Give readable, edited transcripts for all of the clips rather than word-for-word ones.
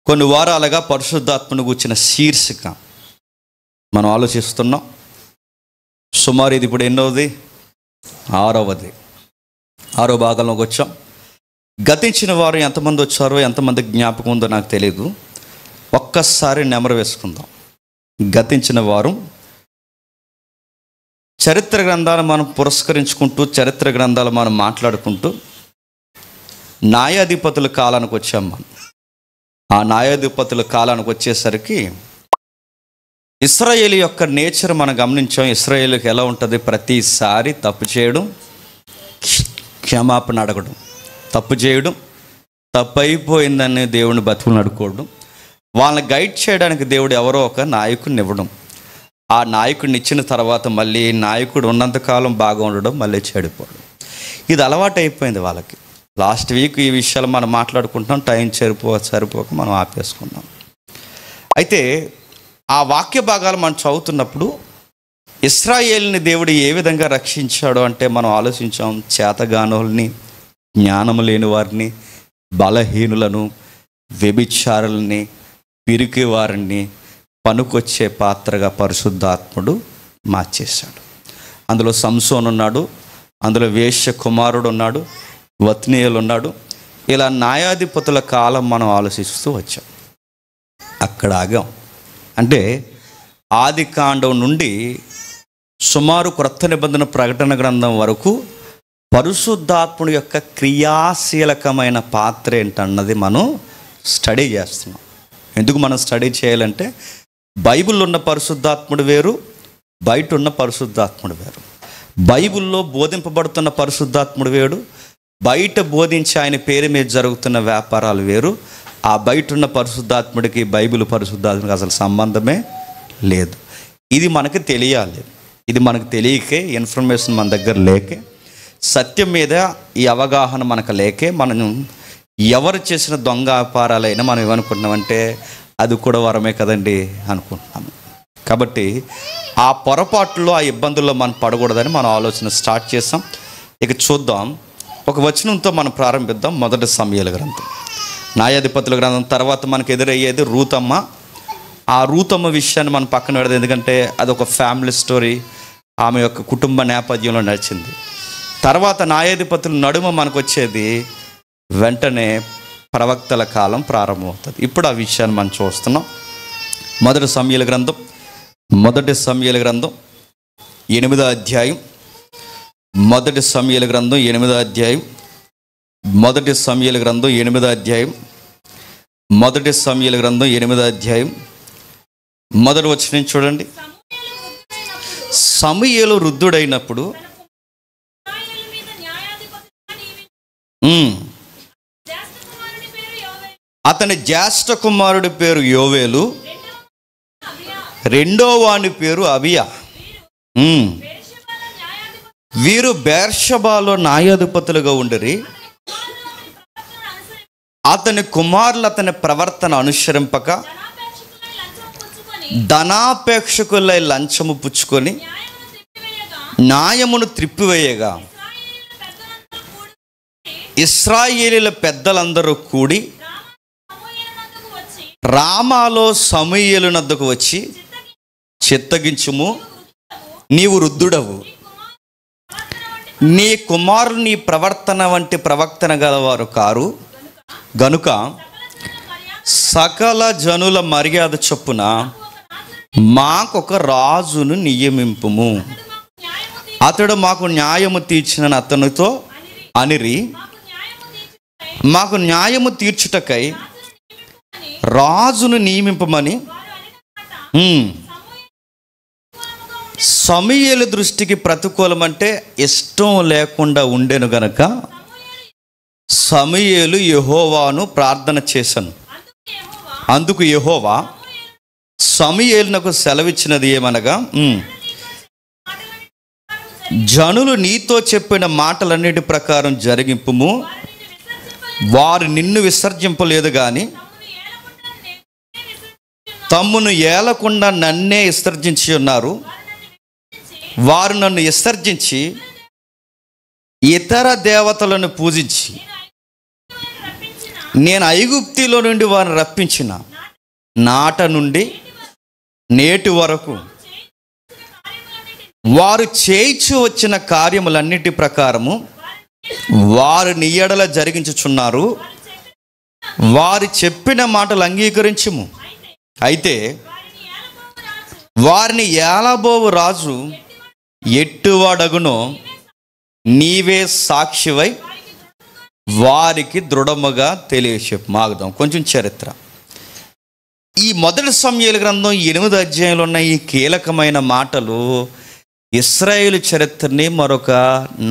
కొన్ని వారాలుగా పరిశుద్ధాత్మను గూర్చిన శీర్షిక మనం ఆలోచిస్తున్నాం. సుమారు ఇది ఇప్పుడు ఎన్నోది? ఆరో భాగంలోకి వచ్చాం. గతించిన వారు ఎంతమంది వచ్చారో, ఎంతమంది జ్ఞాపకం ఉందో నాకు తెలియదు. ఒక్కసారి నెమరు వేసుకుందాం. గతించిన వారు చరిత్ర గ్రంథాలు మనం పురస్కరించుకుంటూ, చరిత్ర గ్రంథాలు మనం మాట్లాడుకుంటూ న్యాయాధిపతుల కాలానికి వచ్చాం. మనం ఆ న్యాయాధిపతుల కాలానికి వచ్చేసరికి ఇశ్రాయేలు యొక్క నేచర్ మనం గమనించాం. ఇశ్రాయేలుకి ఎలా ఉంటుంది? ప్రతిసారి తప్పు చేయడం, క్షమాపణ అడగడం, తప్పు చేయడం, తప్పు అయిపోయిందని దేవుడిని బతుకుని అడుక్కోవడం, వాళ్ళని గైడ్ చేయడానికి దేవుడు ఎవరో ఒక నాయకుడిని ఇవ్వడం, ఆ నాయకుడిని ఇచ్చిన తర్వాత మళ్ళీ నాయకుడు ఉన్నంతకాలం బాగా ఉండడం, మళ్ళీ చెడిపోవడం. ఇది అలవాటు అయిపోయింది వాళ్ళకి. లాస్ట్ వీక్ ఈ విషయాలు మనం మాట్లాడుకుంటున్నాం. టైం సరిపోక మనం ఆపేసుకున్నాం. అయితే ఆ వాక్య భాగాలు మనం చదువుతున్నప్పుడు ఇశ్రాయేలుని దేవుడు ఏ విధంగా రక్షించాడో అంటే మనం ఆలోచించాం. చేతగానుల్ని, జ్ఞానము లేని వారిని, బలహీనులను, వ్యభిచారుల్ని, పిరికి వారిని పనికొచ్చే పాత్రగా పరిశుద్ధాత్ముడు మార్చేశాడు. అందులో సంసోను ఉన్నాడు, అందులో వేశ్య కుమారుడు ఉన్నాడు, వత్నీయులు ఉన్నాడు. ఇలా న్యాయాధిపతుల కాలం మనం ఆలోచిస్తూ వచ్చాం. అక్కడ ఆగాం. అంటే ఆది కాండం నుండి సుమారు క్రొత్త నిబంధన ప్రకటన గ్రంథం వరకు పరిశుద్ధాత్ముడి యొక్క క్రియాశీలకమైన పాత్ర ఏంటన్నది మనం స్టడీ చేస్తున్నాం. ఎందుకు మనం స్టడీ చేయాలంటే బైబిల్లో ఉన్న పరిశుద్ధాత్ముడు వేరు, బయట ఉన్న పరిశుద్ధాత్ముడు వేరు. బైబిల్లో బోధింపబడుతున్న పరిశుద్ధాత్ముడు వేరు, బయట బోధించి ఆయన పేరు మీద జరుగుతున్న వ్యాపారాలు వేరు. ఆ బయట ఉన్న పరిశుద్ధాత్ముడికి బైబిల్ పరిశుద్ధాత్ముడికి అసలు సంబంధమే లేదు. ఇది మనకు తెలియాలి. ఇది మనకు తెలియకే, ఇన్ఫర్మేషన్ మన దగ్గర లేకే, సత్యం మీద ఈ అవగాహన మనకు లేకే, మనం ఎవరు చేసిన దొంగ వ్యాపారాలైనా మనం ఏమనుకుంటున్నామంటే అది కూడా వరమే కదండి అనుకుంటున్నాము. కాబట్టి ఆ పొరపాటులో, ఆ ఇబ్బందుల్లో మనం పడకూడదని మనం ఆలోచన స్టార్ట్ చేస్తాం. ఇక చూద్దాం. ఒక వచనంతో మనం ప్రారంభిద్దాం. మొదటి సమూయేలు గ్రంథం, న్యాయాధిపతుల గ్రంథం తర్వాత మనకు ఎదురయ్యేది రూతమ్మ. ఆ రూతమ్మ విషయాన్ని మనం పక్కన పెడదాం, ఎందుకంటే అదొక ఫ్యామిలీ స్టోరీ, ఆమె యొక్క కుటుంబ నేపథ్యంలో నడిచింది. తర్వాత న్యాయాధిపతుల నడుమ మనకు వచ్చేది వెంటనే ప్రవక్తల కాలం ప్రారంభమవుతుంది. ఇప్పుడు ఆ విషయాన్ని మనం చూస్తున్నాం. మొదటి సమూయేలు గ్రంథం 8వ అధ్యాయం, మొదటి సమూయేలు గ్రంథం 8వ అధ్యాయం, మొదటి సమూయేలు గ్రంథం 8వ అధ్యాయం, మొదటి సమూయేలు గ్రంథం 8వ అధ్యాయం మొదటి వచనం చూడండి. సమూయేలు వృద్ధుడైనప్పుడు అతని జ్యేష్ఠ కుమారుడి పేరు యోవేలు, రెండో వాని పేరు అబియా. వీరు బెర్షెబాలో న్యాయాధిపతులుగా ఉండిరి. అతని కుమారులు అతని ప్రవర్తన అనుసరింపక ధనాపేక్షకులై లంచము పుచ్చుకొని న్యాయమును త్రిప్పివేయగా ఇశ్రాయేలీల పెద్దలందరూ కూడి రామాలో సమూయేలు నద్దకు వచ్చి, చిత్తగించుము, నీవు వృద్ధుడవు, నీ కుమారులు నీ ప్రవర్తన వంటి ప్రవక్తన గలవారు కారు గనుక సకల జనుల మర్యాద చొప్పున మాకొక రాజును నియమింపుము, అతడు మాకు న్యాయము తీర్చిన అతనితో అనిరి, మాకు న్యాయము తీర్చుటకై రాజును నియమింపమని సమూయేలు దృష్టికి ప్రతికూలమంటే ఇష్టం లేకుండా ఉండెను గనక సమూయేలు యెహోవాను ప్రార్థన చేశాను. అందుకు యెహోవా సమూయేలునకు సెలవిచ్చినది ఏమనగా, జనులు నీతో చెప్పిన మాటలన్నిటి ప్రకారం జరిగింపుము, వారు నిన్ను విసర్జింపలేదు గాని తమ్మును ఏలకుండా నన్నే విసర్జించి ఉన్నారు. వారు నన్ను విసర్జించి ఇతర దేవతలను పూజించి నేను ఐగుప్తిలో నుండి వారిని రప్పించిన నాట నుండి నేటి వరకు వారు చేయించు వచ్చిన కార్యములన్నిటి ప్రకారము వారు నీ ఎడల జరిగించుచున్నారు. వారు చెప్పిన మాటలు అంగీకరించుము. అయితే వారిని ఏలబోవు రాజు ఎట్టువాడగునో నీవే సాక్షివై వారికి దృఢముగా తెలియచెప్పు. మాగుదాం కొంచెం చరిత్ర. ఈ మొదటి సమూయేలు గ్రంథం 8 అధ్యాయంలో ఉన్న ఈ కీలకమైన మాటలు ఇశ్రాయేలు చరిత్రని మరొక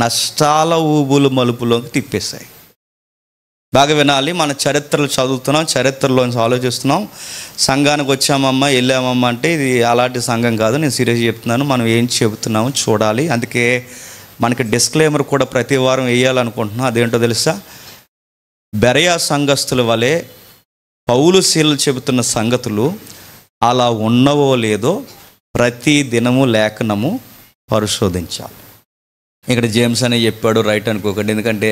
నష్టాల ఊబులు మలుపులోకి తిప్పేశాయి. బాగా వినాలి. మన చరిత్రలు చదువుతున్నాం, చరిత్రలోంచి ఆలోచిస్తున్నాం. సంఘానికి వచ్చామమ్మా వెళ్ళామమ్మా అంటే ఇది అలాంటి సంఘం కాదు. నేను సీరియస్ చెప్తున్నాను. మనం ఏం చెబుతున్నామో చూడాలి. అందుకే మనకి డిస్క్లైమర్ కూడా ప్రతి వారం వేయాలనుకుంటున్నాం. అదేంటో తెలుసా? బెరయా సంఘస్థుల వలె పౌలు శీలలు చెబుతున్న సంగతులు అలా ఉన్నవో లేదో ప్రతి దినము లేఖనము పరిశోధించాలి. ఇక్కడ జేమ్స్ అనే చెప్పాడు రైట్ అనుకోకండి. ఎందుకంటే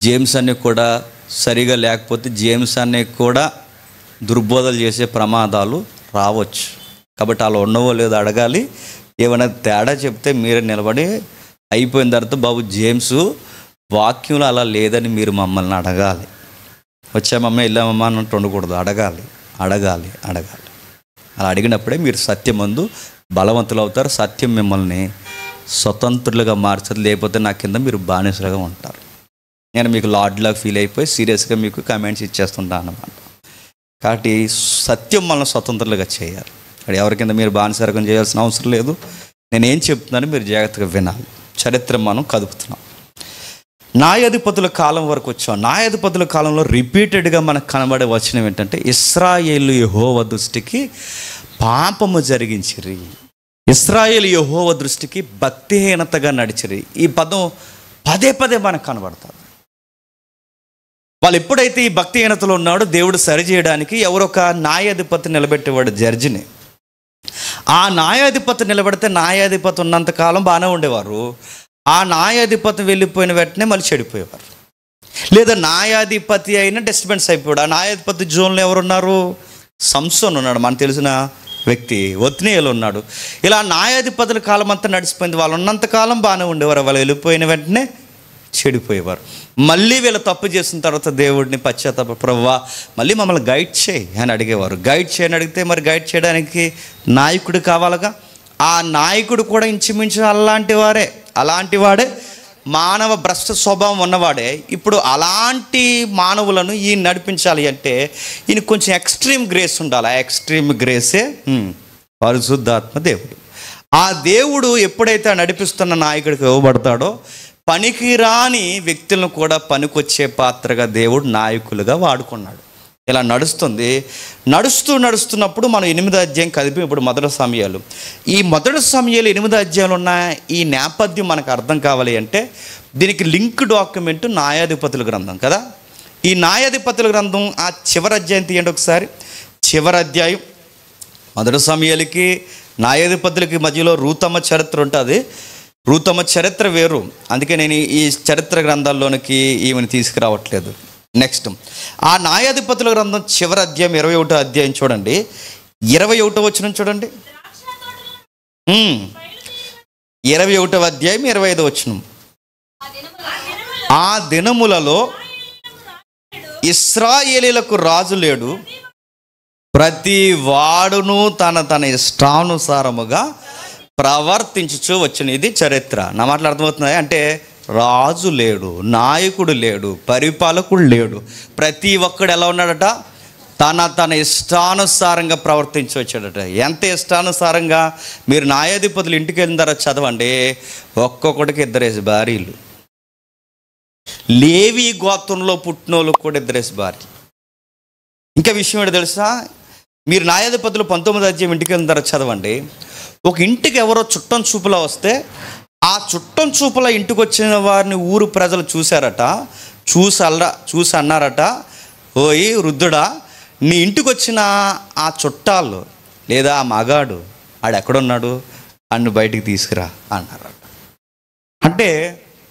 జేమ్స్ అనే కూడా సరిగా లేకపోతే జేమ్స్ అనే కూడా దుర్బోధలు చేసే ప్రమాదాలు రావచ్చు. కాబట్టి అలా ఉన్నవో లేదో అడగాలి. ఏమైనా తేడా చెప్తే మీరే నిలబడి అయిపోయిన తర్వాత బాబు జేమ్స్ వాక్యంలో అలా లేదని మీరు మమ్మల్ని అడగాలి. వచ్చామమ్మ వెళ్ళామమ్మా అన్నట్టు ఉండకూడదు. అడగాలి. అలా అడిగినప్పుడే మీరు సత్యమందు బలవంతులు అవుతారు. సత్యం మిమ్మల్ని స్వతంత్రులుగా మార్చదు. లేకపోతే నా కింద మీరు బానిసలుగా ఉంటారు. నేను మీకు లార్డ్లాగా ఫీల్ అయిపోయి సీరియస్గా మీకు కమెంట్స్ ఇచ్చేస్తుంటాను అన్నమాట. కాబట్టి సత్యం మనల్ని స్వతంత్రులుగా చేయాలి. ఇక్కడ ఎవరి కింద మీరు బానిసరకం చేయాల్సిన అవసరం లేదు. నేనేం చెప్తున్నాను మీరు జాగ్రత్తగా వినాలి. చరిత్ర మనం కదుపుతున్నాం. న్యాయాధిపతుల కాలం వరకు వచ్చాం. న్యాయాధిపతుల కాలంలో రిపీటెడ్గా మనకు కనబడే వచనం ఏంటంటే ఇశ్రాయేలు యెహోవా దృష్టికి పాపము జరిగించిరి. ఇశ్రాయేలు యెహోవా దృష్టికి భక్తిహీనతగా నడిచిరి. ఈ పదం పదే పదే మనకు కనబడుతుంది. వాళ్ళు ఎప్పుడైతే ఈ భక్తిహీనతలో ఉన్నాడో దేవుడు సరిచేయడానికి ఎవరొక న్యాయాధిపతి నిలబెట్టేవాడు, జడ్జిని. ఆ న్యాయాధిపతి నిలబడితే న్యాయాధిపతి ఉన్నంతకాలం బాగానే ఉండేవారు. ఆ న్యాయాధిపతి వెళ్ళిపోయిన వెంటనే మళ్ళీ చెడిపోయేవారు. లేదా న్యాయాధిపతి అయినా డిస్టర్బెన్స్ అయిపోయాడు. ఆ న్యాయాధిపతి జోన్లో ఎవరున్నారు? సంసోన్ ఉన్నాడు, మనకు తెలిసిన వ్యక్తి. ఒత్నీయేలు ఉన్నాడు. ఇలా న్యాయాధిపతుల కాలం అంతా నడిచిపోయింది. వాళ్ళు ఉన్నంతకాలం బాగానే ఉండేవారు. వాళ్ళు వెళ్ళిపోయిన వెంటనే చెడిపోయేవారు. మళ్ళీ వీళ్ళు తప్పు చేసిన తర్వాత దేవుడిని పశ్చాత్తాప ప్రభువా మళ్ళీ మమ్మల్ని గైడ్ చేయి అని అడిగేవారు. గైడ్ చేయని అడిగితే మరి గైడ్ చేయడానికి నాయకుడు కావాలిగా. ఆ నాయకుడు కూడా ఇంచుమించు అలాంటి వాడే మానవ భ్రష్ట స్వభావం ఉన్నవాడే. ఇప్పుడు అలాంటి మానవులను ఈయన నడిపించాలి అంటే ఈయన కొంచెం ఎక్స్ట్రీమ్ గ్రేస్ ఉండాలి. ఆ ఎక్స్ట్రీమ్ గ్రేసే పరిశుద్ధాత్మ దేవుడు. ఆ దేవుడు ఎప్పుడైతే నడిపిస్తున్న నాయకుడికి ఇవ్వబడతాడో పనికిరాని వ్యక్తులను కూడా పనికొచ్చే పాత్రగా దేవుడు నాయకులుగా వాడుకున్నాడు. ఇలా నడుస్తున్నప్పుడు మనం 8వ అధ్యాయం కదిపి ఇప్పుడు మొదటి సమయాలు. ఈ మొదటి సమయాలు 8వ అధ్యాయంలో ఉన్న ఈ నేపథ్యం మనకు అర్థం కావాలి అంటే దీనికి లింక్ డాక్యుమెంట్ న్యాయాధిపతుల గ్రంథం కదా. ఈ న్యాయాధిపతుల గ్రంథం ఆ చివరి అధ్యాయం తీయండి ఒకసారి. చివరి అధ్యాయం మొదటి సమయాలకి న్యాయాధిపతులకి మధ్యలో రూతమ్మ చరిత్ర ఉంటుంది. రూతమ్మ చరిత్ర వేరు. అందుకే నేను ఈ చరిత్ర గ్రంథాల్లోనికి ఈమెను తీసుకురావట్లేదు. నెక్స్ట్ ఆ న్యాయాధిపతుల గ్రంథం చివరి అధ్యాయం 21వ అధ్యాయం చూడండి. 21వ వచనం చూడండి. 21వ అధ్యాయం 25వ వచనం. ఆ దినములలో ఇశ్రాయేలీలకు రాజు లేడు, ప్రతి వాడును తన ఇష్టానుసారముగా ప్రవర్తించుచూ వచ్చిన. ఇది చరిత్ర. నా మాటలు అర్థమవుతున్నాయి అంటే రాజు లేడు, నాయకుడు లేడు, పరిపాలకుడు లేడు. ప్రతి ఒక్కడు ఎలా ఉన్నాడట? తన ఇష్టానుసారంగా ప్రవర్తించి వచ్చాడట. ఎంత ఇష్టానుసారంగా? మీరు న్యాయాధిపతులు ఇంటికి వెళ్ళిన తర్వాత చదవండి. ఒక్కొక్కడికి 2 భార్యలు. లేవి గోత్రంలో పుట్టినోళ్ళు కూడా 2 భార్యలు. ఇంకా విషయం ఏంటో తెలుసా? మీరు న్యాయాధిపతులు 19వ అధ్యాయం ఇంటికి వెళ్ళిన తర్వాత చదవండి. ఒక ఇంటికి ఎవరో చుట్టం చూపులా వస్తే ఆ చుట్టం చూపుల ఇంటికి వచ్చిన వారిని ఊరు ప్రజలు చూశారట. చూసి అన్నారట, ఓయ్ వృద్ధుడా, నీ ఇంటికి వచ్చిన ఆ చుట్టాలు లేదా ఆ మగాడు ఆడెక్కడున్నాడు, అన్ను బయటికి తీసుకురా అన్నారట. అంటే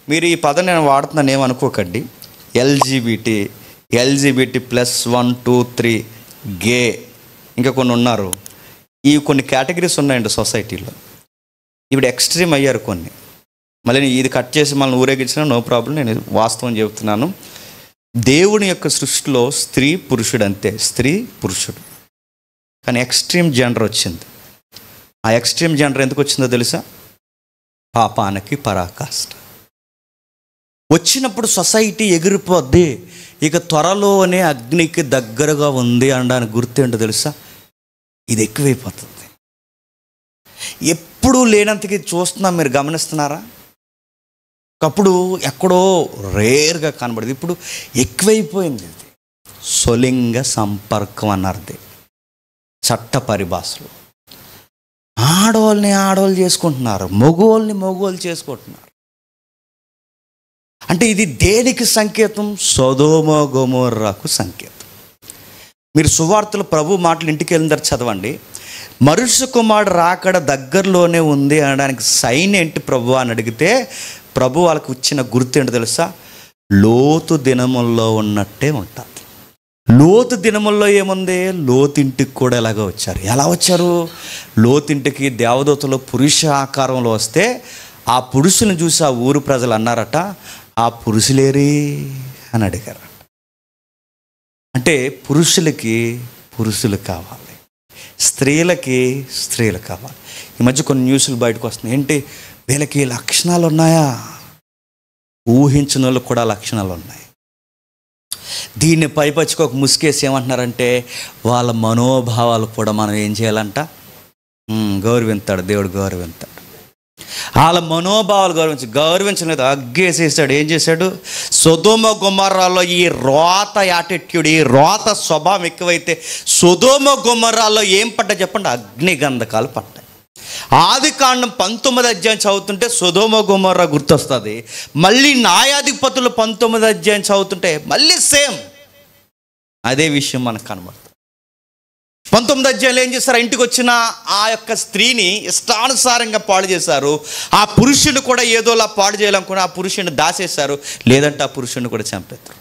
మీరు ఈ పదం నేను వాడుతున్నాను ఏమనుకోకండి. LGBT LGBT+1, 2, 3 గే, ఇంకా కొన్ని ఉన్నారు. ఈ కొన్ని కేటగిరీస్ ఉన్నాయండి సొసైటీలో. ఇప్పుడు ఎక్స్ట్రీమ్ అయ్యారు కొన్ని. మళ్ళీ ఇది కట్ చేసి మళ్ళీ ఊరేగించినా నో ప్రాబ్లం, నేను వాస్తవం చెబుతున్నాను. దేవుని యొక్క సృష్టిలో స్త్రీ పురుషుడు అంతే, స్త్రీ పురుషుడు. కానీ ఎక్స్ట్రీమ్ జెండర్ వచ్చింది. ఆ ఎక్స్ట్రీమ్ జెండర్ ఎందుకు వచ్చిందో తెలుసా? పాపానికి పరాకాష్ట వచ్చినప్పుడు సొసైటీ ఎగిరిపోద్ది, ఇక త్వరలోనే అగ్నికి దగ్గరగా ఉంది అనడానికి గుర్తేంటో తెలుసా? ఇది ఎక్కువైపోతుంది. ఎప్పుడూ లేనంతకి చూస్తున్నాం, మీరు గమనిస్తున్నారా? ఒకప్పుడు ఎక్కడో రేర్గా కనబడేది, ఇప్పుడు ఎక్కువైపోయింది. ఇది స్వలింగ సంపర్కం అన్నది చట్ట పరిభాషలో. ఆడవాళ్ళు చేసుకుంటున్నారు, మగవాళ్ళు చేసుకుంటున్నారు. అంటే ఇది దేనికి సంకేతం? సొదొమ గొమొర్రాకు సంకేతం. మీరు సువార్తలు ప్రభు మాటలు ఇంటికి వెళ్ళిన తర్వాత చదవండి. మనుష్య కుమారుడు రాకడ దగ్గరలోనే ఉంది అనడానికి సైన్ ఏంటి ప్రభు అని అడిగితే, ప్రభు వాళ్ళకు ఇచ్చిన గుర్తు ఏంటో తెలుసా? లోతు దినముల్లో ఉన్నట్టే ఉంటుంది. లోతు దినముల్లో ఏముంది? లోతింటికి కూడా ఎలాగో వచ్చారు. ఎలా వచ్చారు? లోతింటికి దేవదూతలు పురుష ఆకారంలో వస్తే ఆ పురుషులను చూసి ఆ ఊరు ప్రజలు అన్నారట, ఆ పురుషులేరి అని అడిగారు. అంటే పురుషులకి పురుషులు కావాలి, స్త్రీలకి స్త్రీలు కావాలి. ఈ మధ్య కొన్ని న్యూస్లు బయటకు వస్తున్నాయి. ఏంటి, వీళ్ళకి లక్షణాలు ఉన్నాయా? ఊహించిన వాళ్ళకి కూడా లక్షణాలు ఉన్నాయి. దీన్ని పైపచ్చుకోక ముసుకేసి ఏమంటున్నారంటే, వాళ్ళ మనోభావాలు కూడా మనం ఏం చేయాలంట? గౌరవింతాడు దేవుడు, గౌరవింతాడు. వాళ్ళ మనోభావాలు గౌరవించలేదు, అగ్గేసేసాడు. ఏం చేశాడు? సొదొమ గొమొర్రాలో ఈ రోత యాటిట్యూడ్, ఈ రోత స్వభావం ఎక్కువైతే సొదొమ గొమొర్రాలో ఏం పడ్డా చెప్పండి? అగ్నిగంధకాలు పడ్డాయి. ఆదికాండం 19 అధ్యాయం చదువుతుంటే సొదొమ గొమొర్రా గుర్తొస్తుంది. మళ్ళీ న్యాయాధిపతులు 19 అధ్యాయం చదువుతుంటే మళ్ళీ సేమ్ అదే విషయం మనకు కనబడుతుంది. 19 అధ్యాయంలో ఏం చేశారు? ఇంటికి వచ్చిన ఆ యొక్క స్త్రీని ఇష్టానుసారంగా పాడు చేశారు. ఆ పురుషుని కూడా ఏదోలా పాడు చేయాలనుకుని ఆ పురుషుని దాచేశారు, లేదంటే ఆ పురుషుని కూడా చంపేస్తారు.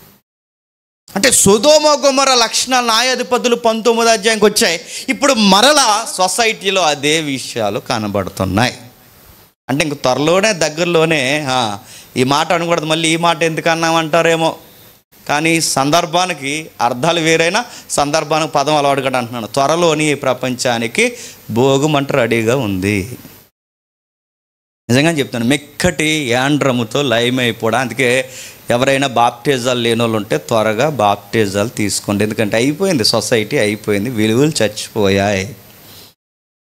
అంటే సొదొమ గొమొర్రా లక్షణాలు న్యాయాధిపతులు 19 అధ్యాయంకి వచ్చాయి. ఇప్పుడు మరలా సొసైటీలో అదే విషయాలు కనబడుతున్నాయి. అంటే ఇంక త్వరలోనే దగ్గరలోనే ఈ మాట అనకూడదు, మళ్ళీ ఈ మాట ఎందుకు అన్నామంటారేమో, కానీ సందర్భానికి అర్థాలు వేరైనా సందర్భానికి పదం అలవాటుగా అంటున్నాను. త్వరలోని ఈ ప్రపంచానికి భోగమంట రెడీగా ఉంది. నిజంగా చెప్తాను, మెక్కటి యాండ్రముతో లయమైపోవడం. అందుకే ఎవరైనా బాప్టిజాలు లేని వాళ్ళు ఉంటే త్వరగా బాప్టిజాలు తీసుకోండి. ఎందుకంటే అయిపోయింది, సొసైటీ అయిపోయింది, విలువలు చచ్చిపోయాయి.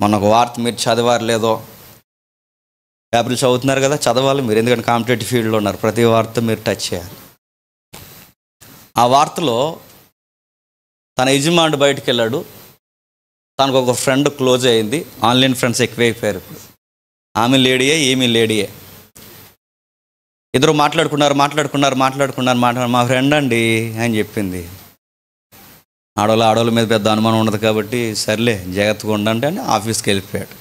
మొన్న ఒక వార్త మీరు చదివారు లేదో, పేపర్లు చదువుతున్నారు కదా, చదవాలి మీరు, ఎందుకంటే కాంపిటేటివ్ ఫీల్డ్లో ఉన్నారు. ప్రతి వార్త మీరు టచ్ చేయాలి. ఆ వార్తలో తన యజమానుడు బయటికి వెళ్ళాడు, తనకు ఒక ఫ్రెండ్ క్లోజ్ అయింది. ఆన్లైన్ ఫ్రెండ్స్ ఎక్కువైపోయారు ఇప్పుడు. ఆమె లేడీయే, ఏమీ లేడీయే. ఇద్దరు మాట్లాడుకున్నారు. మా ఫ్రెండ్ అండి అని చెప్పింది. ఆడవాళ్ళ మీద పెద్ద అనుమానం ఉండదు కాబట్టి సర్లే జాగ్రత్తగా ఉండండి అని ఆఫీస్కి వెళ్ళిపోయాడు.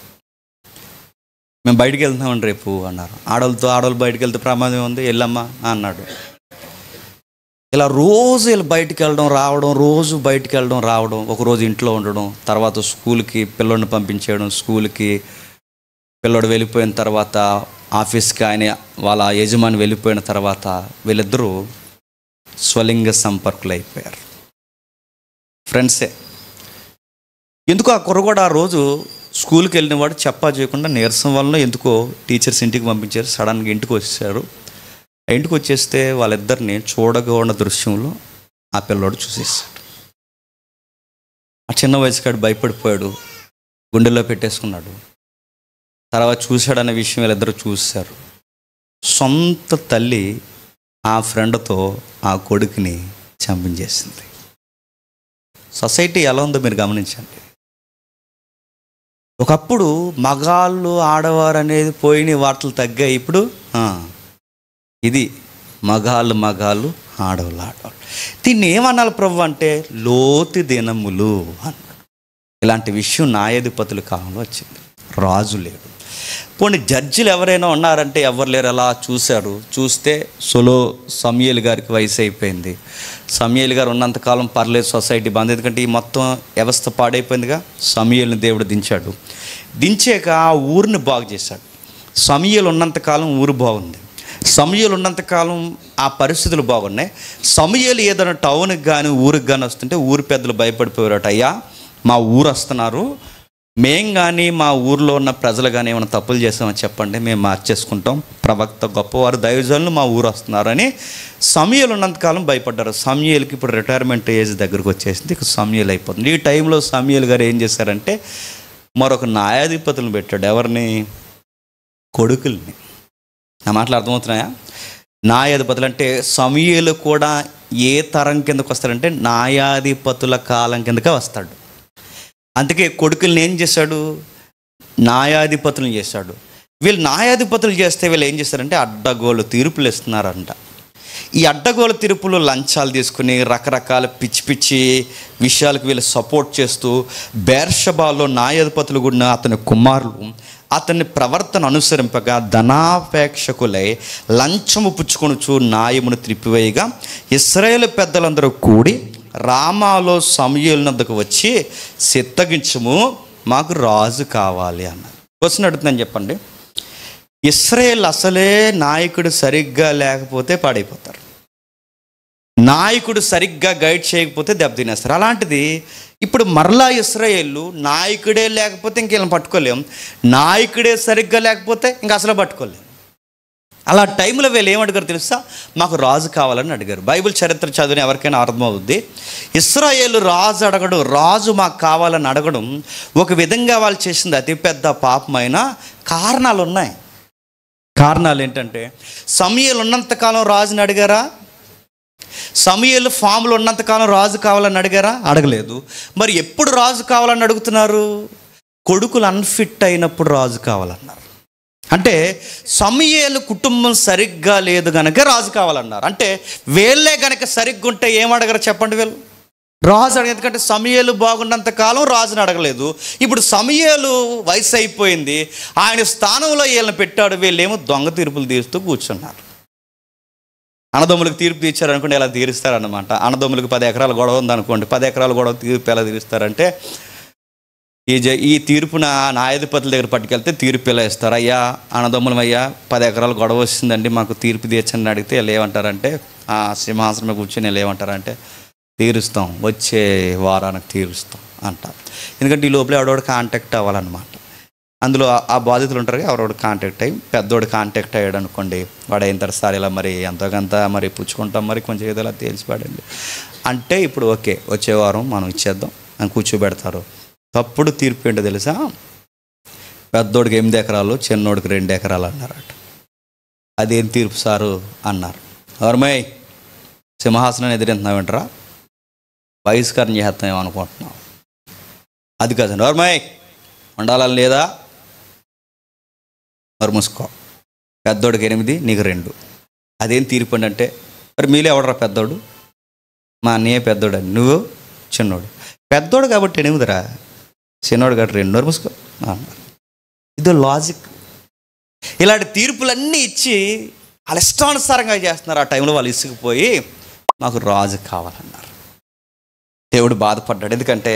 మేము బయటికి వెళ్తున్నామండి రేపు అన్నారు. ఆడవాళ్ళు బయటికి వెళ్తే ప్రమాదం ఉంది, వెళ్ళమ్మా అన్నాడు. ఇలా రోజు వీళ్ళు బయటికి వెళ్ళడం రావడం, ఒకరోజు ఇంట్లో ఉండడం, తర్వాత స్కూల్కి పిల్లోడిని పంపించేయడం, స్కూల్కి పిల్లోడు వెళ్ళిపోయిన తర్వాత ఆఫీస్కి ఆయన వాళ్ళ యజమాని వెళ్ళిపోయిన తర్వాత వీళ్ళిద్దరూ స్వలింగ సంపర్కులు అయిపోయారు. ఫ్రెండ్సే. ఎందుకో ఆ కుర్రగోడు ఆ రోజు స్కూల్కి వెళ్ళిన వాడు చెప్పా చేయకుండా నీరసం వల్ల ఎందుకో టీచర్స్ ఇంటికి పంపించారు. సడన్గా ఇంటికి వచ్చేసారు. ఇంటికి వచ్చేస్తే వాళ్ళిద్దరిని చూడగా ఉన్న దృశ్యంలో ఆ పిల్లోడు చూసేసాడు. ఆ చిన్న వయసుకాడు భయపడిపోయాడు, గుండెల్లో పెట్టేసుకున్నాడు. తర్వాత చూశాడనే విషయం వీళ్ళిద్దరూ చూశారు. సొంత తల్లి ఆ ఫ్రెండ్తో ఆ కొడుకుని చంపించేసింది. సొసైటీ ఎలా ఉందో మీరు గమనించండి. ఒకప్పుడు మగాళ్ళు ఆడవారు అనేది పోయిన వార్తలు తగ్గాయి. ఇప్పుడు ఇది మగాళ్ళు ఆడవాళ్ళు. దీన్ని ఏమన్నాలి ప్రభు అంటే లోతు దినములు అన్నాడు. ఇలాంటి విషయం న్యాయాధిపతుల కాలంలో వచ్చింది. రాజు లేడు. పోనీ జడ్జిలు ఎవరైనా ఉన్నారంటే ఎవరు లేరు. అలా చూశారు. చూస్తే సమూయేలు గారికి వయసు అయిపోయింది. సమూయేలు గారు ఉన్నంతకాలం పర్లేదు, సొసైటీ బంద్. ఎందుకంటే ఈ మొత్తం వ్యవస్థ పాడైపోయిందిగా. సమూయేలుని దేవుడు దించాడు. దించాక ఆ ఊరిని బాగు చేశాడు. సమూయేలు ఉన్నంతకాలం ఊరు బాగుంది. సమూయేలు ఉన్నంతకాలం ఆ పరిస్థితులు బాగున్నాయి. సమూయేలు ఏదైనా టౌన్కి కానీ ఊరికి కానీ వస్తుంటే ఊరి పెద్దలు భయపడిపోయారట. అయ్యా, మా ఊరు వస్తున్నారు, మేం కానీ మా ఊర్లో ఉన్న ప్రజలు కానీ ఏమైనా తప్పులు చేసామని చెప్పండి, మేము మార్చేసుకుంటాం. ప్రవక్త గొప్పవారు దైవజనులు మా ఊరు వస్తున్నారని సమూయేలు ఉన్నంతకాలం భయపడ్డారు. సమూయేలుకి ఇప్పుడు రిటైర్మెంట్ ఏజ్ దగ్గరకు వచ్చేసింది. ఇక సమూయేలు అయిపోతుంది. ఈ టైంలో సమూయేలు గారు ఏం చేశారంటే మరొక న్యాయాధిపతులను పెట్టాడు. ఎవరిని? కొడుకుల్ని. నా మాటలు అర్థమవుతున్నాయా? న్యాయాధిపతులు అంటే సమూయేలు కూడా ఏ తరం కిందకు వస్తాడంటే న్యాయాధిపతుల కాలం కిందకే వస్తాడు. అందుకే కొడుకుల్ని ఏం చేశాడు? న్యాయాధిపతులను చేశాడు. వీళ్ళు న్యాయాధిపతులు చేస్తే వీళ్ళు ఏం చేస్తారంటే అడ్డగోలు తీర్పులు ఇస్తున్నారంట. ఈ అడ్డగోలు తీర్పులు లంచాలు తీసుకుని రకరకాల పిచ్చి పిచ్చి విషయాలకు వీళ్ళు సపోర్ట్ చేస్తూ బెర్షెబాలో న్యాయాధిపతులు కూడా అతని కుమారులు అతని ప్రవర్తన అనుసరింపగా ధనాపేక్షకులై లంచము పుచ్చుకొనుచు న్యాయమును త్రిప్పివేయగా ఇశ్రాయేలు పెద్దలందరూ కూడి రామాలో సమూయేలు వద్దకు వచ్చి, సిద్ధగించుము, మాకు రాజు కావాలి అన్నారు. క్వశ్చన్ అడుగుతుందని చెప్పండి. ఇశ్రాయేల్ అసలే నాయకుడు సరిగ్గా లేకపోతే పాడైపోతారు. నాయకుడు సరిగ్గా గైడ్ చేయకపోతే దెబ్బతినేస్తారు. అలాంటిది ఇప్పుడు మరలా ఇశ్రాయేలు నాయకుడే లేకపోతే ఇంకేళ్ళని పట్టుకోలేం, నాయకుడే సరిగ్గా లేకపోతే ఇంక అసలు పట్టుకోలేం. అలా టైంలో వీళ్ళు ఏమడిగారు తెలుసా? మాకు రాజు కావాలని అడిగారు. బైబిల్ చరిత్ర చదివిన ఎవరికైనా అర్థమవుద్ది. ఇశ్రాయేలు రాజు అడగడు, రాజు మాకు కావాలని అడగడం ఒక విధంగా వాళ్ళు చేసింది అతిపెద్ద పాపమైన కారణాలు ఉన్నాయి. కారణాలు ఏంటంటే సమూయేలు ఉన్నంతకాలం రాజుని అడిగారా? సమూయేలు ఫామ్లో ఉన్నంతకాలం రాజు కావాలని అడిగారా? అడగలేదు. మరి ఎప్పుడు రాజు కావాలని అడుగుతున్నారు? కొడుకులు అన్ఫిట్ అయినప్పుడు రాజు కావాలన్నారు. అంటే సమూయేలు కుటుంబం సరిగ్గా లేదు కనుక రాజు కావాలన్నారు. అంటే వీళ్ళే కనుక సరిగ్గా ఉంటే ఏమడగరు చెప్పండి? వీళ్ళు రాజు అడగ. ఎందుకంటే సమూయేలు బాగున్నంత కాలం రాజుని అడగలేదు. ఇప్పుడు సమూయేలు వయసు అయిపోయింది, ఆయన స్థానంలో వీళ్ళని పెట్టాడు. వీళ్ళేమో దొంగ తీర్పులు తీరుస్తూ కూర్చున్నారు. అన్నదమ్ములకు తీర్పు తీర్చారనుకోండి, ఎలా తీరుస్తారన్నమాట. అన్నదమ్ములకు 10 ఎకరాల గొడవ ఉందనుకోండి, 10 ఎకరాల గొడవ తీర్పు ఎలా తీరుస్తారంటే ఈ తీర్పున న్యాయాధిపతుల దగ్గర పట్టుకెళ్తే తీర్పు ఎలా ఇస్తారు? అయ్యా అన్నదమ్ములం, అయ్యా 10 ఎకరాల గొడవ వస్తుందండి, మాకు తీర్పు తీర్చని అడిగితే వీళ్ళు ఏమంటారంటే, ఆ సింహాసనం కూర్చొని వీళ్ళు ఏమంటారంటే, తీరుస్తాం, వచ్చే వారానికి తీరుస్తాం అంటారు. ఎందుకంటే ఈ లోపల ఎవడోడు కాంటాక్ట్ అవ్వాలన్నమాట. అందులో ఆ బాధితులు ఉంటారు, ఎవరోడు కాంటాక్ట్ అయ్యి పెద్దోడు కాంటాక్ట్ అయ్యాడు అనుకోండి, వాడు అయిన తర్వాత సార్ ఇలా మరి ఎంతోకంత మరి పుచ్చుకుంటాం, మరి కొంచెం ఏదో ఇలా తేల్చిపాడండి అంటే ఇప్పుడు ఓకే వచ్చే వారం మనం ఇచ్చేద్దాం అని కూర్చోబెడతారు. తప్పుడు తీర్పు ఏంటో తెలుసా? పెద్దోడికి 8 ఎకరాలు, చిన్నోడికి 2 ఎకరాలు అన్నారట. అదేం తీర్పు సారు అన్నారు. ఎవరమై సింహాసనాన్ని ఎదిరింటున్నావేంటరా, బహిష్కరణ చేస్తున్నాం అనుకుంటున్నాం. అది కాదండి. ఎవరమై ఉండాలని లేదా, మరి మూసుకో. పెద్దోడికి 8, నీకు 2. అదేం తీర్పు అంటే, మరి మీలో ఎవడరా పెద్దోడు? మా అన్నయ్య పెద్దోడు అని, నువ్వు చిన్నోడు. పెద్దోడు కాబట్టి 8రా, చిన్నోడు కాబట్టి 2. మూసుకో అన్నారు. ఇదో లాజిక్. ఇలాంటి తీర్పులన్నీ ఇచ్చి వాళ్ళ ఇష్టానుసారంగా చేస్తున్నారు. ఆ టైంలో వాళ్ళు ఇసుకుపోయి మాకు రాజు కావాలన్నారు. దేవుడు బాధపడ్డాడు. ఎందుకంటే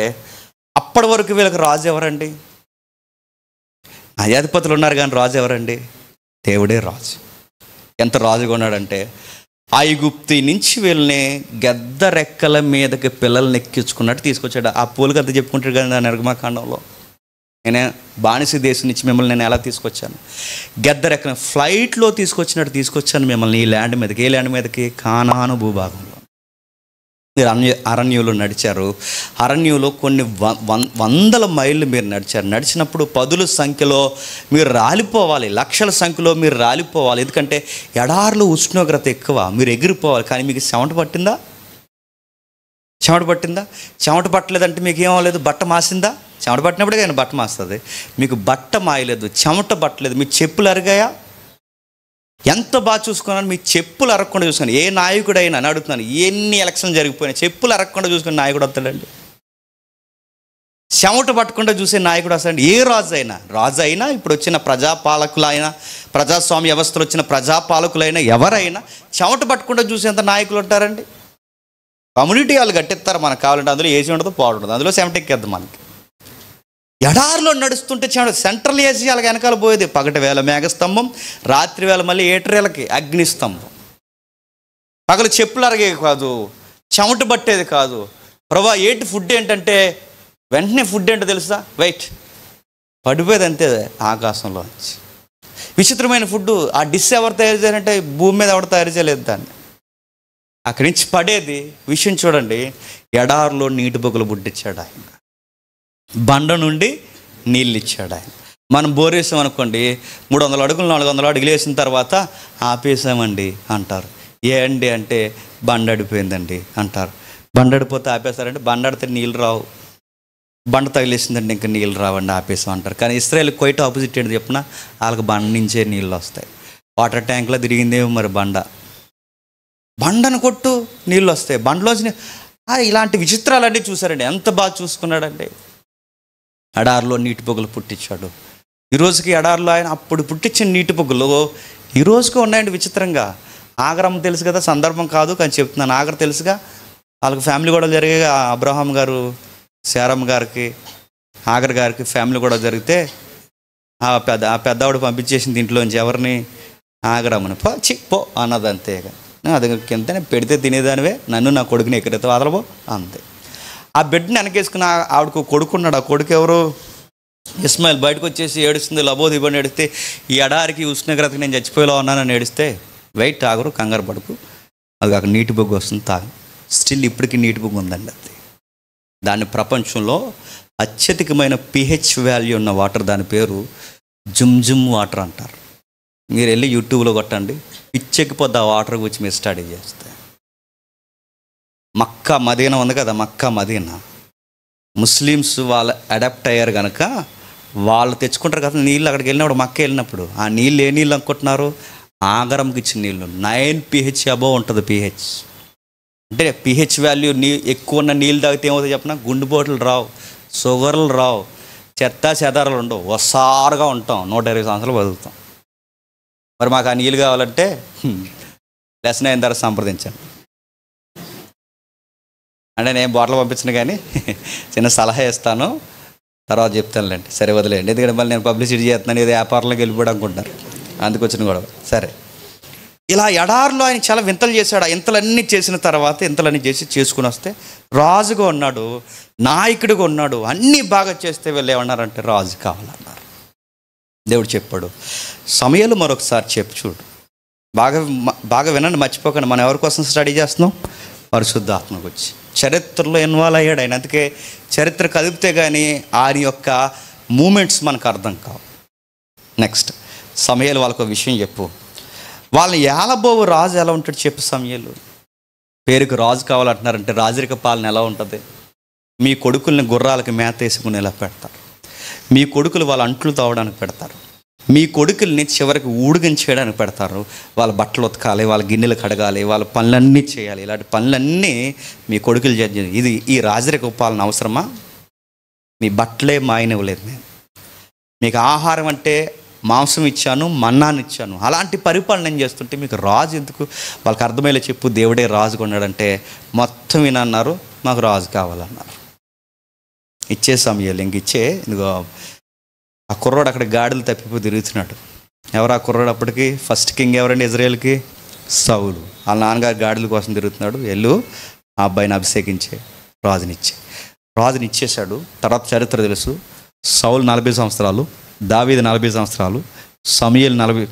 అప్పటి వరకు వీళ్ళకి రాజు ఎవరండి? న్యాయాధిపతులు ఉన్నారు కానీ రాజు ఎవరండి? దేవుడే రాజు. ఎంత రాజుగా ఉన్నాడంటే ఐగుప్తు నుంచి వీళ్ళని గద్ద రెక్కల మీదకి పిల్లల్ని ఎక్కించుకున్నట్టు తీసుకొచ్చాడు. ఆ పూలు కథ చెప్పుకుంటాడు కదా నిర్గమాకాండంలో, నేను బానిస దేశం నుంచి మిమ్మల్ని నేను ఎలా తీసుకొచ్చాను, గద్ద రెక్కల ఫ్లైట్లో తీసుకొచ్చినట్టు తీసుకొచ్చాను మిమ్మల్ని ఈ ల్యాండ్ మీదకి. ఏ ల్యాండ్ మీదకి? కానాను భూభాగంలో. మీరు అరణ్యంలో నడిచారు. అరణ్యంలో కొన్ని వందల మైళ్ళు మీరు నడిచారు. నడిచినప్పుడు 10ల సంఖ్యలో మీరు రాలిపోవాలి, లక్షల సంఖ్యలో మీరు రాలిపోవాలి. ఎందుకంటే ఎడార్లు ఉష్ణోగ్రత ఎక్కువ, మీరు ఎగిరిపోవాలి. కానీ మీకు చెమట పట్టిందా? చెమట పట్టిందా? చెమట పట్టలేదంటే మీకు ఏమవలేదు? బట్ట మాసిందా? చెమట పట్టినప్పుడే కానీ బట్ట మాస్తుంది. మీకు బట్ట మాయలేదు, చెమట పట్టలేదు. మీ చెప్పులు అరిగాయా? ఎంత బాగా చూసుకున్నాను. మీ చెప్పులు అరగకుండా చూసుకుని. ఏ నాయకుడైనా అని అడుగుతున్నాను, ఎన్ని ఎలక్షన్లు జరిగిపోయినా చెప్పులు అరగకుండా చూసుకుని నాయకుడు వస్తాడండి? చెమట పట్టకుండా చూసే నాయకుడు అసలు ఏ రాజు అయినా ఇప్పుడు వచ్చిన ప్రజాపాలకులైనా, ప్రజాస్వామ్య వ్యవస్థలో వచ్చిన ప్రజాపాలకులైనా ఎవరైనా చెమట పట్టకుండా చూసేంత నాయకులు ఉంటారండి. కమ్యూనిటీ వాళ్ళు కట్టిస్తారు మనకు కావాలంటే, అందులో ఏసీ ఉండదు, పాడు ఉండదు, అందులో చెమట ఎక్కేద్ది మనకి. ఎడారిలో నడుస్తుంటే చెమట, సెంట్రల్ ఏసీ వాళ్ళకి వెనకాల పోయేది. పగటి వేళ మేఘస్తంభం, రాత్రి వేళ మళ్ళీ ఏటరేళ్ళకి అగ్నిస్తంభం. పగలు చెప్పులు అరిగేవి కాదు, చెమట పట్టేది కాదు. ప్రభా ఏంటి ఫుడ్ ఏంటంటే వెంటనే ఫుడ్ ఏంటో తెలుసా, వెయిట్ పడిపోయేది అంతే ఆకాశంలో నుంచి. విచిత్రమైన ఫుడ్. ఆ డిష్ ఎవరు తయారు చేయాలంటే భూమి మీద ఎవరు తయారు చేయలేదు దాన్ని, అక్కడి నుంచి పడేది. విషయం చూడండి, ఎడారిలో నీటి బొగ్గులు పుట్టించాడు ఆయన, బండ నుండి నీళ్ళు ఇచ్చాడు ఆయన. మనం బోరేసాం అనుకోండి, 300 అడుగులు 400 అడుగులు వేసిన తర్వాత ఆపేసామండి అంటారు. ఏంటి అంటే బండ అడిపోయిందండి అంటారు. బండ అడిపోతే ఆపేస్తారంటే, బండ అడితే నీళ్ళు రావు, బండ తగిలేసిందంటే ఇంకా నీళ్ళు రావండి ఆపేసాం అంటారు. కానీ ఇస్రాయేల్ క్వైట్ ఆపోజిట్ ఏంటి చెప్పిన, వాళ్ళకి బండ నుంచే నీళ్ళు వస్తాయి. వాటర్ ట్యాంక్లో తిరిగిందేమో మరి బండను కొట్టు నీళ్ళు వస్తాయి, బండలోంచి. ఇలాంటి విచిత్రాలన్నీ చూసారండి. ఎంత బాగా చూసుకున్నాడండి. ఎడారిలో నీటి పొగలు పుట్టించాడు. ఈరోజుకి ఎడారిలో ఆయన అప్పుడు పుట్టించిన నీటి పొగలు ఈరోజుకి ఉన్నాయండి విచిత్రంగా. ఆగరం తెలుసు కదా, సందర్భం కాదు కానీ చెప్తున్నాను. ఆగర తెలుసుగా, వాళ్ళకి ఫ్యామిలీ గొడవలు జరిగాయి. అబ్రహాం గారు శారమ్మ గారికి, ఆగర్ గారికి ఫ్యామిలీ గొడవ జరిగితే ఆ పెద్దవాడు పంపించేసింది ఇంట్లోంచి ఎవరిని, ఆగరమ్మని. పో అన్నది అంతేగా. అది కిందనే పెడితే తినేదానివే, నన్ను నా కొడుకుని ఎక్కడైతే వదలబో అంతే. ఆ బిడ్డని వెనకేసుకుని ఆవిడకు కొడుకున్నాడు. ఆ కొడుకు ఎవరు, ఇస్మాయిల్. బయటకు వచ్చేసి ఏడుస్తుంది, లబోది ఇవ్వని ఏడిస్తే, ఈ ఎడారికి ఉష్ణోగ్రతకి నేను చచ్చిపోయేలా ఉన్నానని ఏడిస్తే, వెయిట్ ఆగరు, కంగారు పడుకు, అది అక్కడ నీటి బొగ్గు వస్తుంది తాగు. స్టిల్ ఇప్పటికీ నీటి బొగ్గు ఉందండి. అది దాని ప్రపంచంలో అత్యధికమైన pH వాల్యూ ఉన్న వాటర్, దాని పేరు జుమ్ వాటర్ అంటారు. మీరు వెళ్ళి యూట్యూబ్లో కొట్టండి, పిచ్చెక్కిపోద్ది ఆ వాటర్ గురించి మీరు స్టడీ చేస్తే. మక్కా మదీనా ఉంది కదా, మక్కా మదీనా ముస్లిమ్స్ వాళ్ళు అడాప్ట్ అయ్యారు కనుక వాళ్ళు తెచ్చుకుంటారు కదా నీళ్ళు. అక్కడికి వెళ్ళినప్పుడు, మక్క వెళ్ళినప్పుడు ఆ నీళ్ళు ఏ నీళ్ళు అనుకుంటున్నారు, ఆగరంకి ఇచ్చిన నీళ్ళు. 9 pH అబోవ్ ఉంటుంది pH. అంటే pH వాల్యూ ఎక్కువ ఉన్న నీళ్ళు తాగితే ఏమవుతుంది చెప్పిన, గుండెపోట్లు రావు, షుగర్లు రావు, చెత్త చెదారాలు ఉండవు, ఒసారుగా ఉంటాం, 120 సంవత్సరాలు బతుకుతాం. మరి మాకు ఆ నీళ్ళు కావాలంటే లెసన్ అయిన తర్వాత సంప్రదించండి. అంటే నేను బాటిల్ పంపించను కానీ చిన్న సలహా ఇస్తాను, తర్వాత చెప్తానులేండి. సరే వదిలేండి, ఎందుకంటే మళ్ళీ నేను పబ్లిసిటీ చేస్తున్నాను, ఏదో వ్యాపారంలోకి వెళ్ళిపోవడం అనుకుంటారు, అందుకొచ్చిన గొడవ. సరే, ఇలా ఎడారిలో ఆయన చాలా వింతలు చేశాడు. ఆ ఇంతలన్నీ చేసిన తర్వాత, ఇంతలన్నీ చేసుకుని వస్తే రాజుగా ఉన్నాడు, నాయకుడిగా ఉన్నాడు, అన్నీ బాగా చేస్తే వీళ్ళు ఏమన్నారంటే రాజు కావాలన్నారు. దేవుడు చెప్పాడు. సమయాలు మరొకసారి చెప్పు చూడు, బాగా వినండి, మర్చిపోకండి. మనం ఎవరి కోసం స్టడీ చేస్తున్నాం, పరిశుద్ధాత్మ గురించి. చరిత్రలో ఇన్వాల్వ్ అయ్యాడు ఆయన. అందుకే చరిత్ర కదిపితే కానీ ఆయన యొక్క మూమెంట్స్ మనకు అర్థం కావు. నెక్స్ట్ సమయాలు వాళ్ళకు విషయం చెప్పు. వాళ్ళని ఏలబోవు రాజు ఎలా ఉంటాడు చెప్పు. సమయాలు పేరుకు రాజు కావాలంటున్నారంటే రాజరిక పాలన ఎలా ఉంటుంది? మీ కొడుకుల్ని గుర్రాలకి మేత వేసుకుని ఎలా పెడతారు, మీ కొడుకులు వాళ్ళ అంట్లు తవ్వడానికి పెడతారు, మీ కొడుకుల్ని చివరికి ఊడిగం చేయడానికి పెడతారు. వాళ్ళ బట్టలు ఉతకాలి, వాళ్ళ గిన్నెలు కడగాలి, వాళ్ళ పనులన్నీ చేయాలి. ఇలాంటి పనులన్నీ మీ కొడుకులు చేయాలి. ఇది ఈ రాజరిక పాలన అవసరమా? మీ బట్టలే మాయనివ్వలేదు నేను, మీకు ఆహారం అంటే మాంసం ఇచ్చాను, మన్నాన్ని ఇచ్చాను. అలాంటి పరిపాలన నేను చేస్తుంటే మీకు రాజు ఎందుకు? వాళ్ళకి అర్థమయ్యేలా చెప్పు. దేవుడే రాజు కొన్నాడంటే మొత్తం వినన్నారు, మాకు రాజు కావాలన్నారు. ఇచ్చే సమయాలు ఇంక ఇదిగో ఆ కుర్రాడు అక్కడ గాడిలు తప్పిపోయి తిరుగుతున్నాడు. ఎవరు ఆ కుర్రాడు? అప్పటికి ఫస్ట్ కింగ్ ఎవరండి ఇజ్రాయేల్కి? సౌలు. వాళ్ళ నాన్నగారు గాడిల కోసం తిరుగుతున్నాడు. వెళ్ళు ఆ అబ్బాయిని అభిషేకించే, రాజుని ఇచ్చేశాడు. తర్వాత చరిత్ర తెలుసు. సౌలు 40 సంవత్సరాలు, దావీదు 40 సంవత్సరాలు, సమూయేలు 40,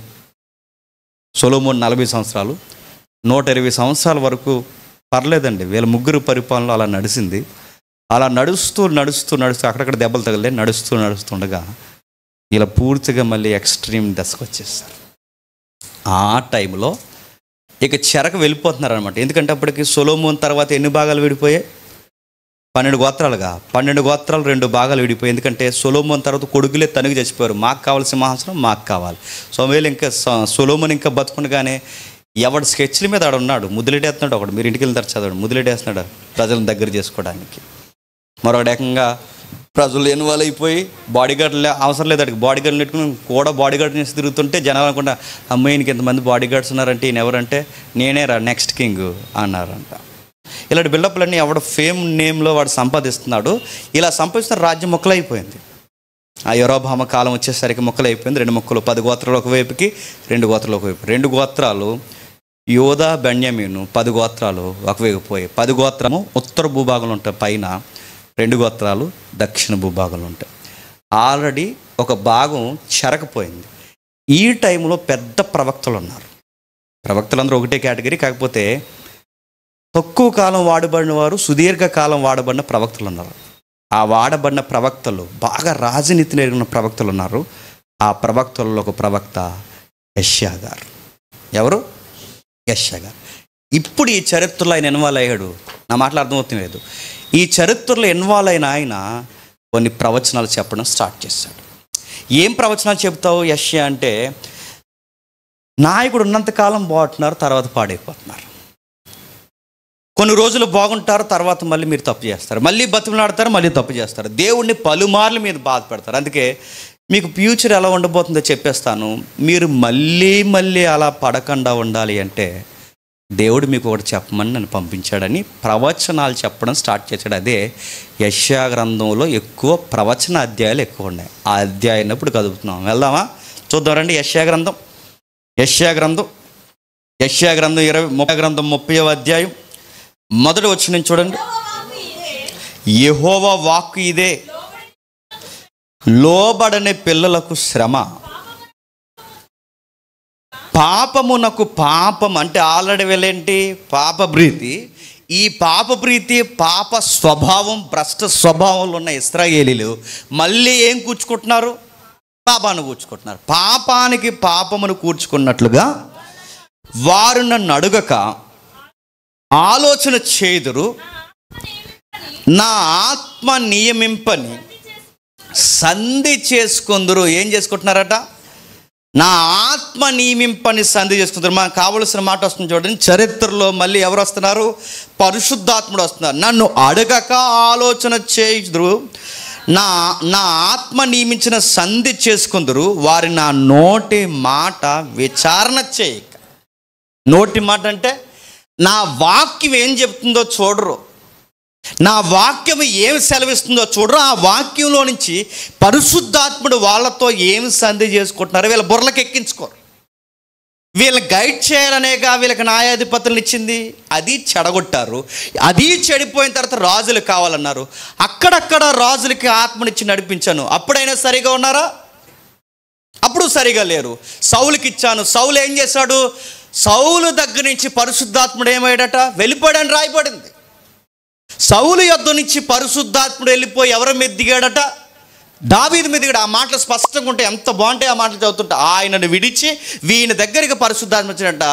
సొలొమోను 40 సంవత్సరాలు, 120 సంవత్సరాల వరకు పర్లేదండి. వీళ్ళ ముగ్గురు పరిపాలనలో అలా నడిచింది. అలా నడుస్తూ అక్కడక్కడ దెబ్బలు తగిలే నడుస్తుండగా ఇలా పూర్తిగా మళ్ళీ ఎక్స్ట్రీమ్ దశకు వచ్చేస్తారు. ఆ టైంలో ఇక చెరకు వెళ్ళిపోతున్నారు అనమాట. ఎందుకంటే అప్పటికి సొలొమోను తర్వాత ఎన్ని భాగాలు విడిపోయాయి? 12 గోత్రాలుగా 12 గోత్రాలు 2 భాగాలు విడిపోయాయి. ఎందుకంటే సొలొమోను తర్వాత కొడుకులే తనకి చచ్చిపోయారు. మాకు కావాలి సింహాసనం, మాకు కావాలి. సొలొమోను ఇంకా బతుకుండగానే ఎవడు స్కెచ్ల మీద ఆడ ఉన్నాడు, ముద్దులెట్టేస్తున్నాడు. ఒకడు మీరు ఇంటికి వెళ్తారు చదవడు, ముద్దులెట్టేస్తున్నాడు ప్రజలను దగ్గర చేసుకోవడానికి. మరొకటి ఏకంగా ప్రజలు ఇన్వాల్వ్ అయిపోయి బాడీగార్డ్లు అవసరం లేదు, అడిగి బాడీగార్డ్లు పెట్టుకుని కూడా బాడీగార్డ్ చేసి తిరుగుతుంటే జనాలు అనుకుంటా అమ్మాయి ఈయనకి ఎంతమంది బాడీగార్డ్స్ ఉన్నారంటే ఈయన ఎవరంటే నేనే రా నెక్స్ట్ కింగ్ అన్నారంట. ఇలాంటి బిల్డప్లన్నీ ఎవడ ఫేమ్ నేమ్లో వాడు సంపాదిస్తున్నాడు. ఇలా సంపాదిస్తున్న రాజ్యం మొక్కలైపోయింది. ఆ యెరోబాము కాలం వచ్చేసరికి మొక్కలైపోయింది. 2 ముక్కలు, 10 గోత్రాలు ఒకవైపుకి, 2 గోత్రాలు ఒకవైపు. 2 గోత్రాలు యోధా బెన్యామీను, 10 గోత్రాలు ఒకవైపు పోయి, 10 గోత్రము ఉత్తర భూభాగంలో ఉంటాయి పైన, 2 గోత్రాలు దక్షిణ భూభాగంలో ఉంటాయి. ఆల్రెడీ ఒక భాగం చెరకపోయింది. ఈ టైంలో పెద్ద ప్రవక్తలు ఉన్నారు. ప్రవక్తలందరూ ఒకటే కేటగిరీ, కాకపోతే తక్కువ కాలం వాడబడిన వారు, సుదీర్ఘకాలం వాడబడిన ప్రవక్తలు ఉన్నారు. ఆ వాడబడిన ప్రవక్తలు బాగా రాజనీతిని ఎరిగిన ప్రవక్తలు ఉన్నారు. ఆ ప్రవక్తలలో ఒక ప్రవక్త యెషయా గారు. ఎవరు? యెషయా గారు. ఇప్పుడు ఈ చరిత్రలో ఆయన ఇన్వాల్వ్ అయ్యాడు. నా మాటలు అర్థమవుతుంది లేదు. ఈ చరిత్రలో ఇన్వాల్వ్ అయిన ఆయన కొన్ని ప్రవచనాలు చెప్పడం స్టార్ట్ చేశాడు. ఏం ప్రవచనాలు చెప్తావు యెషయా అంటే, నాయకుడు ఉన్నంతకాలం బాగుంటున్నారు, తర్వాత పాడైపోతున్నారు. కొన్ని రోజులు బాగుంటారు, తర్వాత మళ్ళీ మీరు తప్పు చేస్తారు, మళ్ళీ బతిమలాడతారు, మళ్ళీ తప్పు చేస్తారు. దేవుణ్ణి పలుమార్లు మీరు బాధ పెడతారు. అందుకే మీకు ఫ్యూచర్ ఎలా ఉండబోతుందో చెప్పేస్తాను. మీరు మళ్ళీ అలా పడకుండా ఉండాలి అంటే దేవుడు మీకు ఒకటి చెప్పమని నన్ను పంపించాడని ప్రవచనాలు చెప్పడం స్టార్ట్ చేశాడు. అదే యెషయా గ్రంథంలో ఎక్కువ ప్రవచన అధ్యాయాలు ఎక్కువ ఉన్నాయి. ఆ అధ్యాయం ఇప్పుడు కదుపుతున్నాం. వెళ్దామా? చూద్దాం రండి. యెషయా గ్రంథం 30వ అధ్యాయం 1వ వచనం చూడండి. యెహోవా వాక్కు ఇదే, లోబడని పిల్లలకు శ్రమ, పాపమునకు పాపం అంటే ఆల్రెడీ వెళ్ళేంటి పాప ప్రీతి. ఈ పాప ప్రీతి, పాప స్వభావం, భ్రష్ట స్వభావంలో ఉన్న ఇశ్రాయేలీలు మళ్ళీ ఏం కూర్చుకుంటున్నారు? పాపాన్ని కూర్చుకుంటున్నారు. పాపానికి పాపమును కూర్చుకున్నట్లుగా వారు నన్ను అడుగక ఆలోచన చేదురు, నా ఆత్మ నియమింపని సంధి చేసుకుందరు. ఏం చేసుకుంటున్నారట? నా ఆత్మ నియమింపని సంధి చేసుకుంటారు. మనకు కావలసిన మాట వస్తుంది చూడండి. చరిత్రలో మళ్ళీ ఎవరు వస్తున్నారు? పరిశుద్ధాత్ముడు వస్తున్నారు. నన్ను అడగక ఆలోచన చేయుదురు, నా ఆత్మ నియమించిన సంధి చేసుకుందరు, వారి నా నోటి మాట విచారణ చేయక. నోటి మాట అంటే నా వాక్యం ఏం చెప్తుందో చూడరు, నా వాక్యం ఏమి సెలవిస్తుందో చూడరు. ఆ వాక్యంలో నుంచి పరిశుద్ధాత్ముడు వాళ్ళతో ఏమి సంధి చేసుకుంటున్నారో వీళ్ళ బుర్రలకు ఎక్కించుకోరు. వీళ్ళని గైడ్ చేయాలనేగా వీళ్ళకి న్యాయాధిపతులను ఇచ్చింది. అది చెడగొట్టారు. అది చెడిపోయిన తర్వాత రాజులు కావాలన్నారు. అక్కడక్కడ రాజులకి ఆత్మనిచ్చి నడిపించాను, అప్పుడైనా సరిగా ఉన్నారా? అప్పుడు సరిగా లేరు. సౌలుకి ఇచ్చాను, సౌలు ఏం చేశాడు? సౌలు దగ్గర నుంచి పరిశుద్ధాత్ముడు ఏమయ్యాడట? వెళ్ళిపోయాడని రాయబడింది. సౌలు యొద్ద నుంచి పరిశుద్ధాత్ముడు వెళ్ళిపోయి ఎవరి మీద దిగాడట? దావీదు మీద దిగాడు. ఆ మాటలు స్పష్టంగా ఉంటే ఎంత బాగుంటాయి. ఆ మాటలు చదువుతుంటే ఆయనను విడిచి వీని దగ్గరికి పరిశుద్ధాత్మ వచ్చినట్ట.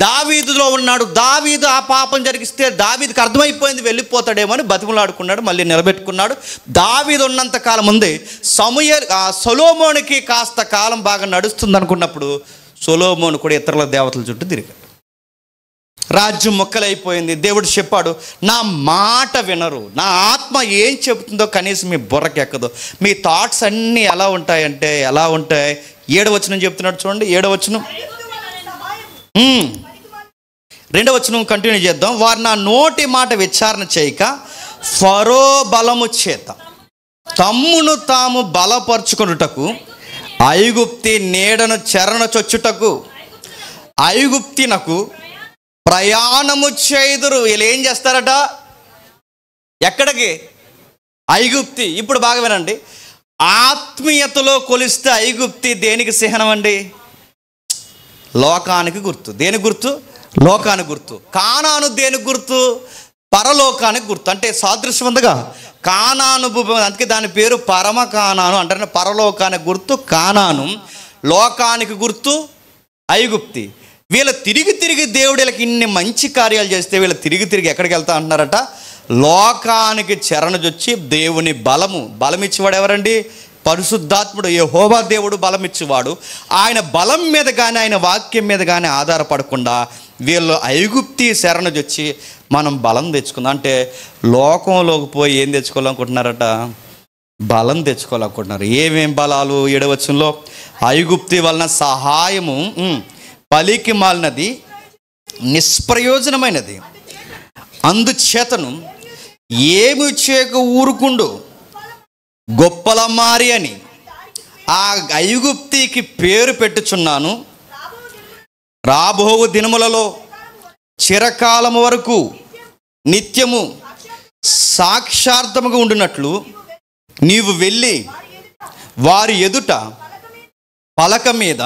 దావీదులో ఉన్నాడు. దావీదు ఆ పాపం జరిగిస్తే దావీదుకి అర్థమైపోయింది, వెళ్ళిపోతాడేమో అని బతిమలాడుకున్నాడు, మళ్ళీ నిలబెట్టుకున్నాడు. దావీదు ఉన్నంత కాలం ఉంది. సొలొమోనుకి కాస్త కాలం బాగా నడుస్తుంది అనుకున్నప్పుడు సొలొమోను కూడా ఇతరుల దేవతల చుట్టూ తిరిగాడు. రాజ్యం మొక్కలైపోయింది. దేవుడు చెప్పాడు, నా మాట వినరు, నా ఆత్మ ఏం చెబుతుందో కనీసం మీ బుర్రకి ఎక్కదు. మీ థాట్స్ అన్నీ ఎలా ఉంటాయంటే ఎలా ఉంటాయి? 7వ వచనం చెప్తున్నాడు చూడండి. 7వ వచనం 2వ వచనం కంటిన్యూ చేద్దాం. వారు నా నోటి మాట విచారణ చేయక ఫరో బలము చేత తమ్మును తాము బలపరుచుకొనుటకు ఐగుప్తి నీడను చెరణ చొచ్చుటకు ఐగుప్తినకు ప్రయాణము చేయుదురు. వీళ్ళు ఏం చేస్తారట? ఎక్కడికి? ఐగుప్తి. ఇప్పుడు బాగా వినండి. ఆత్మీయతలో కొలిస్తే ఐగుప్తి దేనికి చిహ్నం అండి? లోకానికి గుర్తు. దేనికి గుర్తు? లోకానికి గుర్తు. కానాను దేనికి గుర్తు? పరలోకానికి గుర్తు. అంటే సాదృశ్యం ఉందిగా, కానాను భూమి, అందుకే దాని పేరు పరమ కానాను అంటారు. పరలోకానికి గుర్తు కానాను, లోకానికి గుర్తు ఐగుప్తి. వీళ్ళ తిరిగి దేవుడు వీళ్ళకి ఇన్ని మంచి కార్యాలు చేస్తే వీళ్ళు తిరిగి ఎక్కడికి వెళ్తా అంటున్నారట? లోకానికి చెరణజొచ్చి దేవుని బలమిచ్చేవాడు ఎవరండి? పరిశుద్ధాత్ముడు యెహోవా దేవుడు బలమిచ్చేవాడు. ఆయన బలం మీద కానీ ఆయన వాక్యం మీద కానీ ఆధారపడకుండా వీళ్ళు ఐగుప్తి శరణజొచ్చి మనం బలం తెచ్చుకుందాం అంటే లోకంలోకి పోయి ఏం తెచ్చుకోవాలనుకుంటున్నారట? బలం తెచ్చుకోవాలనుకుంటున్నారు. ఏమేం బలాలు? 7వ వచనంలో ఐగుప్తి వలన సహాయము పలికి మాలినది, నిష్ప్రయోజనమైనది, అందుచేతను ఏమి చేయక ఊరుకుండు గొప్పల మారి అని ఆ ఐగుప్తికి పేరు పెట్టుచున్నాను. రాబోవు దినములలో చిరకాలము వరకు నిత్యము సాక్షార్థముగా ఉండునట్లు నీవు వెళ్ళి వారి ఎదుట పలక మీద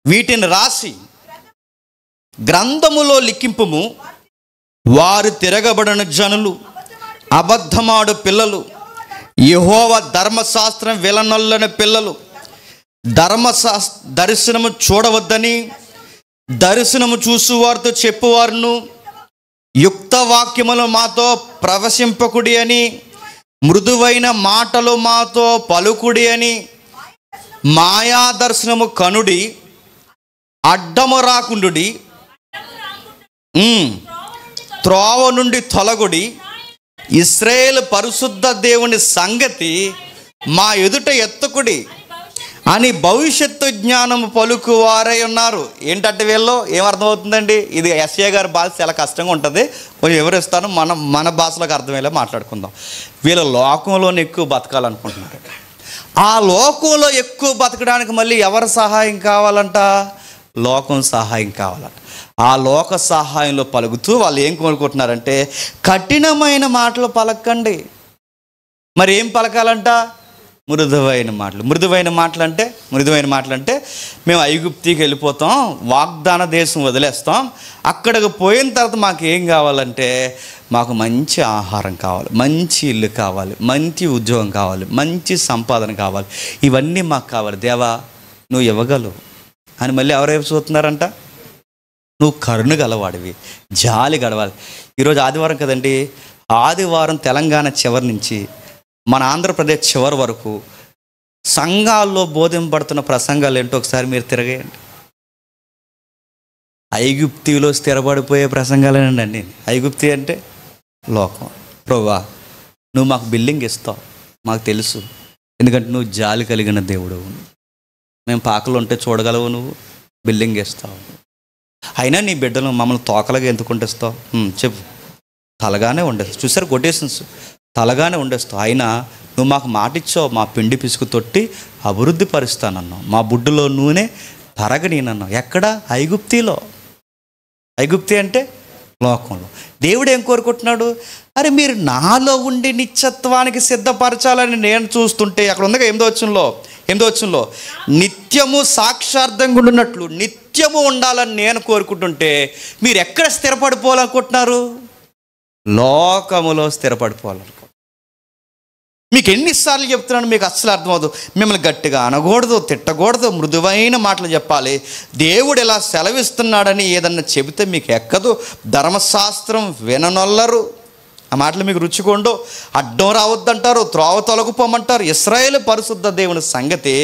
వీటిని రాసి గ్రంథములో లిఖింపుము. వారు తిరగబడిన జనులు, అబద్ధమాడు పిల్లలు, యెహోవా ధర్మశాస్త్రం విలనొల్లని పిల్లలు, దర్శనము చూడవద్దని దర్శనము చూసువారితో చెప్పువారును, యుక్త వాక్యములు మాతో ప్రవశింపకుడి అని, మృదువైన మాటలు మాతో పలుకుడి అని, మాయా దర్శనము కనుడి, అడ్డము రాకుండుడి, త్రోవ నుండి తొలగుడి, ఇశ్రాయేలు పరిశుద్ధ దేవుని సంగతి మా ఎదుట ఎత్తకుడి అని భవిష్యత్తు జ్ఞానము పలుకువారై ఉన్నారు. ఏంటంటే వీళ్ళు ఏమర్థమవుతుందండి? ఇది ఎస్ఏ గారి భాష చాలా కష్టంగా ఉంటుంది, కొంచెం వివరిస్తాను. మన భాషలోకి అర్థమయ్యేలా మాట్లాడుకుందాం. వీళ్ళు లోకంలోనే ఎక్కువ బతకాలనుకుంటున్నారు. ఆ లోకంలో ఎక్కువ బతకడానికి మళ్ళీ ఎవరి సహాయం కావాలంట? లోకం సహాయం కావాలంట. ఆ లోక సహాయంలో పలుకుతూ వాళ్ళు ఏం కోరుకుంటున్నారంటే, కఠినమైన మాటలు పలకండి. మరి ఏం పలకాలంట? మృదువైన మాటలు. మృదువైన మాటలు అంటే మేము ఐగుప్తికి వెళ్ళిపోతాం, వాగ్దాన దేశం వదిలేస్తాం, అక్కడికి పోయిన తర్వాత మాకు ఏం కావాలంటే, మాకు మంచి ఆహారం కావాలి, మంచి ఇల్లు కావాలి, మంచి ఉద్యోగం కావాలి, మంచి సంపాదన కావాలి, ఇవన్నీ మాకు కావాలి దేవా, నువ్వు ఇవ్వగలవు అని మళ్ళీ ఎవరైపు చూస్తున్నారంట? నువ్వు కరుణ గలవాడివి, జాలి గడవాలి. ఈరోజు ఆదివారం కదండి. ఆదివారం తెలంగాణ చివరి నుంచి మన ఆంధ్రప్రదేశ్ చివరి వరకు సంఘాల్లో బోధింపబడుతున్న ప్రసంగాలు ఏంటో ఒకసారి మీరు తిరగేయండి. ఐగుప్తిలో స్థిరపడిపోయే ప్రసంగాలేనండి అన్నీ. ఐగుప్తి అంటే లోకం. ప్రభువా, నువ్వు మాకు బిల్డింగ్ ఇస్తావు, మాకు తెలుసు, ఎందుకంటే నువ్వు జాలి కలిగిన దేవుడు. మేము పాకలు ఉంటే చూడగలవు, నువ్వు బిల్డింగ్ ఇస్తావు. అయినా నీ బిడ్డలు మమ్మల్ని తోకలుగా ఎందుకు ఉండేస్తావు? చెప్పు. తలగానే ఉండేస్తావు. చూసారు కొటేషన్స్, తలగానే ఉండేస్తావు. అయినా నువ్వు మాకు మాట ఇచ్చావు, మా పిండి పిసుకు తొట్టి అభివృద్ధి పరుస్తానన్నావు, మా బుడ్డులో నూనె తరగనీనన్నావు. ఎక్కడ? ఐగుప్తిలో. ఐగుప్తి అంటే లోకంలో. దేవుడు ఏం కోరుకుంటున్నాడు? అరే మీరు నాలో ఉండి నిత్యత్వానికి సిద్ధపరచాలని నేను చూస్తుంటే, అక్కడ ఉందిగా 8వ వచనంలో నిత్యము సాక్షార్థంగా ఉండునట్లు నిత్యము ఉండాలని నేను కోరుకుంటుంటే, మీరు ఎక్కడ స్థిరపడిపోవాలనుకుంటున్నారు? లోకములో స్థిరపడిపోవాలనుకో. మీకు ఎన్నిసార్లు చెప్తున్నాను, మీకు అస్సలు అర్థమవుతుంది. మిమ్మల్ని గట్టిగా అనకూడదు, తిట్టకూడదు, మృదువైన మాటలు చెప్పాలి. దేవుడు ఇలా సెలవిస్తున్నాడని ఏదన్నా చెబితే మీకు ఎక్కదు. ధర్మశాస్త్రం విననొల్లరు, ఆ మాటలు మీకు రుచికొండు. అడ్డం రావద్దంటారు, త్రోవ తొలగిపోమంటారు. ఇశ్రాయేలు పరిశుద్ధ దేవుని సంగతి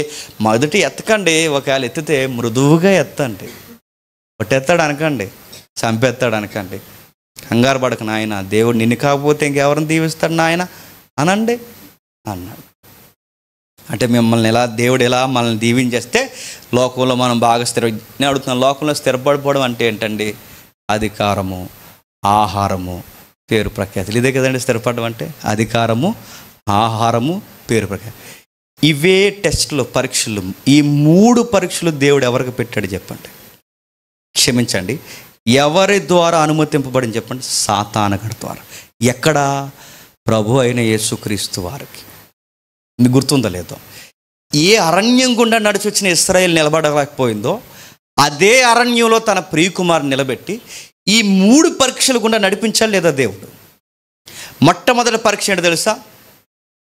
మొదటి ఎత్తకండి. ఒకవేళ ఎత్తితే మృదువుగా ఎత్తండి. ఒట్టెత్తాడు అనకండి, చంపేస్తాడు అనకండి. కంగారు పడక నాయన, దేవుడు నిన్ను కాకపోతే ఇంకెవరిని దీవిస్తాడు నాయన అనండి అన్నాడు. అంటే మిమ్మల్ని దేవుడు ఎలా మనల్ని దీవించేస్తే లోకంలో మనం బాగా నేను అడుగుతున్నాను, లోకంలో స్థిరపడిపోవడం అంటే ఏంటండి? అధికారము, ఆహారము, పేరు ప్రఖ్యాతులు. ఇదే కదండి స్థిరపడడం అంటే. అధికారము, ఆహారము, పేరు ప్రఖ్యాతి. ఇవే టెస్టులు, పరీక్షలు. ఈ 3 పరీక్షలు దేవుడు ఎవరికి పెట్టాడు చెప్పండి? క్షమించండి, ఎవరి ద్వారా అనుమతింపబడింది చెప్పండి? సాతానుగాడి ద్వారా. ఎక్కడ? ప్రభు అయిన యేసుక్రీస్తు వారికి. మీకు గుర్తుందో లేదో? ఏ అరణ్యం గుండా నడిచి వచ్చిన ఇశ్రాయేలు నిలబడలేకపోయిందో, అదే అరణ్యంలో తన ప్రియకుమారుని నిలబెట్టి ఈ 3 పరీక్షలు గుండా నడిపించాలి లేదా దేవుడు? మొట్టమొదటి పరీక్ష ఏంటో తెలుసా?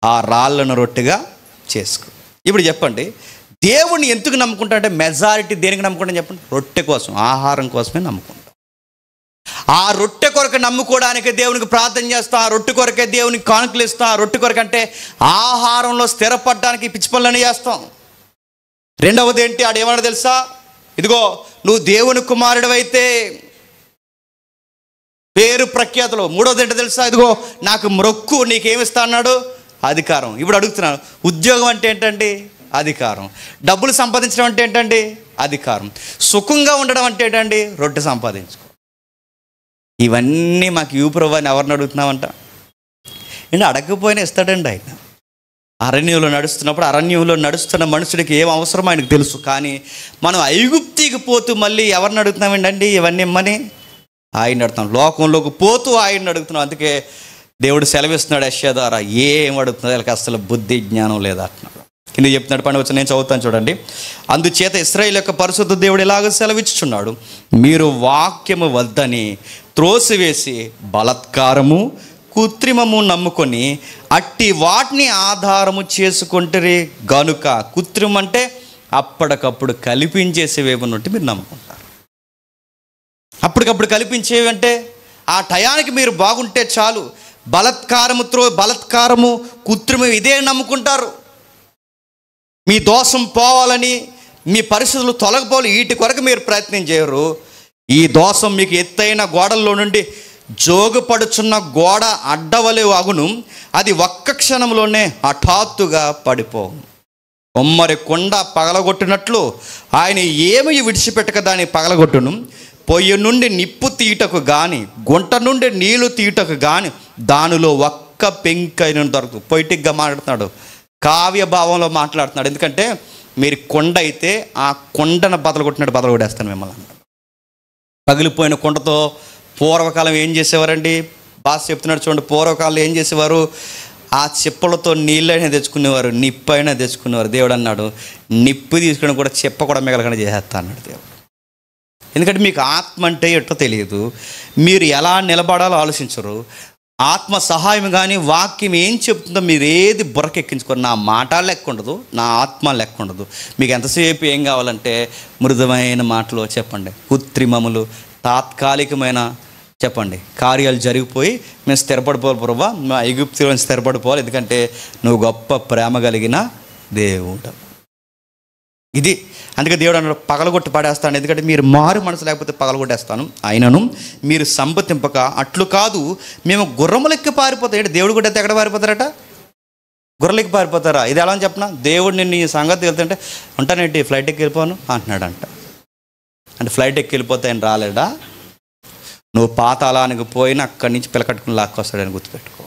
ఆ రాళ్ళను రొట్టెగా చేసుకో. ఇప్పుడు చెప్పండి, దేవుణ్ణి ఎందుకు నమ్ముకుంటాడంటే, మెజారిటీ దేనికి నమ్ముకుంటాం చెప్పండి? రొట్టె కోసం, ఆహారం కోసమే నమ్ముకుంటాం. ఆ రొట్టె కొరకు నమ్ముకోవడానికి దేవునికి ప్రార్థన చేస్తాం, ఆ రొట్టె కొరకే దేవునికి కానుకలు ఇస్తాం, ఆ రొట్టె కొరకు అంటే ఆహారంలో స్థిరపడడానికి పిచ్చి పనులని చేస్తాం. రెండవది ఏంటి? ఆడేమన్నా తెలుసా? ఇదిగో నువ్వు దేవుని కుమారుడు అయితే పేరు ప్రఖ్యాతులు. మూడవది ఏంటో తెలుసా? ఇదిగో నాకు మ్రొక్కు, నీకేమిస్తా అన్నాడు? అధికారం. ఇప్పుడు అడుగుతున్నాను, ఉద్యోగం అంటే ఏంటండి? అధికారం. డబ్బులు సంపాదించడం అంటే ఏంటండి? అధికారం. సుఖంగా ఉండడం అంటే ఏంటండి? రొట్టె సంపాదించుకో. ఇవన్నీ మాకు ఇవ్వు ప్రభువా అని ఎవరిని అడుగుతున్నామంట? ఏంటి, అడగకపోయినా ఇస్తాడండి ఆయన. అరణ్యంలో నడుస్తున్న మనుషుడికి ఏం అవసరమో ఆయనకు తెలుసు. కానీ మనం ఐగుప్తికి పోతూ మళ్ళీ ఎవరిని అడుగుతున్నామండి? ఇవన్నీ ఇమ్మని ఆయన అడుగుతున్నాం. లోకంలోకి పోతూ ఆయన అడుగుతున్నాం. అందుకే దేవుడు సెలవిస్తున్నాడు యెషయా ద్వారా, ఏం అడుగుతున్నాడు వాళ్ళకి అసలు బుద్ధి జ్ఞానం లేదా అంటున్నాడు. కింద చెప్తున్నాడు, పండుగ వచ్చి నేను చదువుతాను చూడండి. అందుచేత ఇశ్రాయేలు యొక్క పరిశుద్ధ దేవుడు ఇలాగ సెలవిచ్చుచున్నాడు, మీరు వాక్యము వద్దని త్రోసివేసి బలత్కారము కృత్రిమము నమ్ముకొని అట్టి వాటిని ఆధారము చేసుకుంటారే గనుక. కృత్రిమం అంటే అప్పటికప్పుడు కల్పించేసేవేమన్నట్టు మీరు నమ్ముకుంటారు. అప్పటికప్పుడు కల్పించేవి అంటే ఆ టయానికి మీరు బాగుంటే చాలు. బలత్కారము కృత్రిమం ఇదే నమ్ముకుంటారు. మీ దోషం పోవాలని, మీ పరిస్థితులు తొలగిపోవాలి, వీటి కొరకు మీరు ప్రయత్నం చేయరు. ఈ దోషం మీకు ఎత్తైన గోడల్లో నుండి జోగుపడుచున్న గోడ అడ్డవలే అగును, అది ఒక్క క్షణంలోనే హఠాత్తుగా పడిపోవు. కొమ్మరి కొండ పగలగొట్టినట్లు ఆయన ఏమి విడిచిపెట్టక దాన్ని పగలగొట్టును. పొయ్యి నుండి నిప్పు తీయటకు కానీ, గుంట నుండి నీళ్లు తీయటకు కానీ దానిలో ఒక్క పెంకైన దొరకదు. పొయిటిక్గా మాట్లాడుతున్నాడు, కావ్య భావంలో మాట్లాడుతున్నాడు. ఎందుకంటే మీరు కొండ అయితే ఆ కొండను బదలగొట్టేస్తాను మిమ్మల్ని. పగిలిపోయిన కొండతో పూర్వకాలం ఏం చేసేవారండి? బాస్ చెప్తున్నాడు చూడండి. పూర్వకాలం ఏం చేసేవారు? ఆ చిప్పలతో నీళ్ళైనా తెచ్చుకునేవారు, నిప్పు అయినా తెచ్చుకునేవారు. దేవుడు అన్నాడు, నిప్పు తీసుకుని కూడా చిప్ప కూడా మిగలకుండా చేసేస్తా అన్నాడు దేవుడు. ఎందుకంటే మీకు ఆత్మ అంటే ఎట్టో తెలియదు, మీరు ఎలా నిలబడాలో ఆలోచించరు. ఆత్మ సహాయం కానీ వాక్యం ఏం చెప్తుందో మీరు ఏది బుర్రకెక్కించుకోరు. నా మాట లెక్క ఉండదు, నా ఆత్మ లెక్క ఉండదు. మీకు ఎంతసేపు ఏం కావాలంటే మృదువైన మాటలు చెప్పండి, కృత్రిమములు, తాత్కాలికమైన చెప్పండి, కార్యాలు జరిగిపోయి మేము స్థిరపడిపోవాలి ప్రభువా, మా ఐగుప్తులో స్థిరపడిపోవాలి, ఎందుకంటే నువ్వు గొప్ప ప్రేమ కలిగిన దేవుడు. ఇది అందుకే దేవుడు అన్నాడు, పగలగొట్టి పడేస్తాను, ఎందుకంటే మీరు మారు మనసు లేకపోతే పగలగొట్టేస్తాను. అయినను మీరు సంపతింపక అట్లు కాదు, మేము గుర్రములెక్కి పారిపోతాం. ఏంటి, దేవుడు కూడా ఎక్కడ పారిపోతారట? గుర్రలెక్కి పారిపోతారా? ఇది ఎలా అని చెప్పనా? దేవుడు నిన్ను ఈ సంగతి వెళ్తుంటే ఉంటానేంటి, ఫ్లైట్ ఎక్కి వెళ్ళిపోను అంటున్నాడంట. అంటే ఫ్లైట్ ఎక్కి వెళ్ళిపోతే ఆయన రాలేడా? నువ్వు పాతాళానికి పోయినా అక్కడి నుంచి పిలకట్టుకుని లాక్కొస్తాడని గుర్తుపెట్టుకో.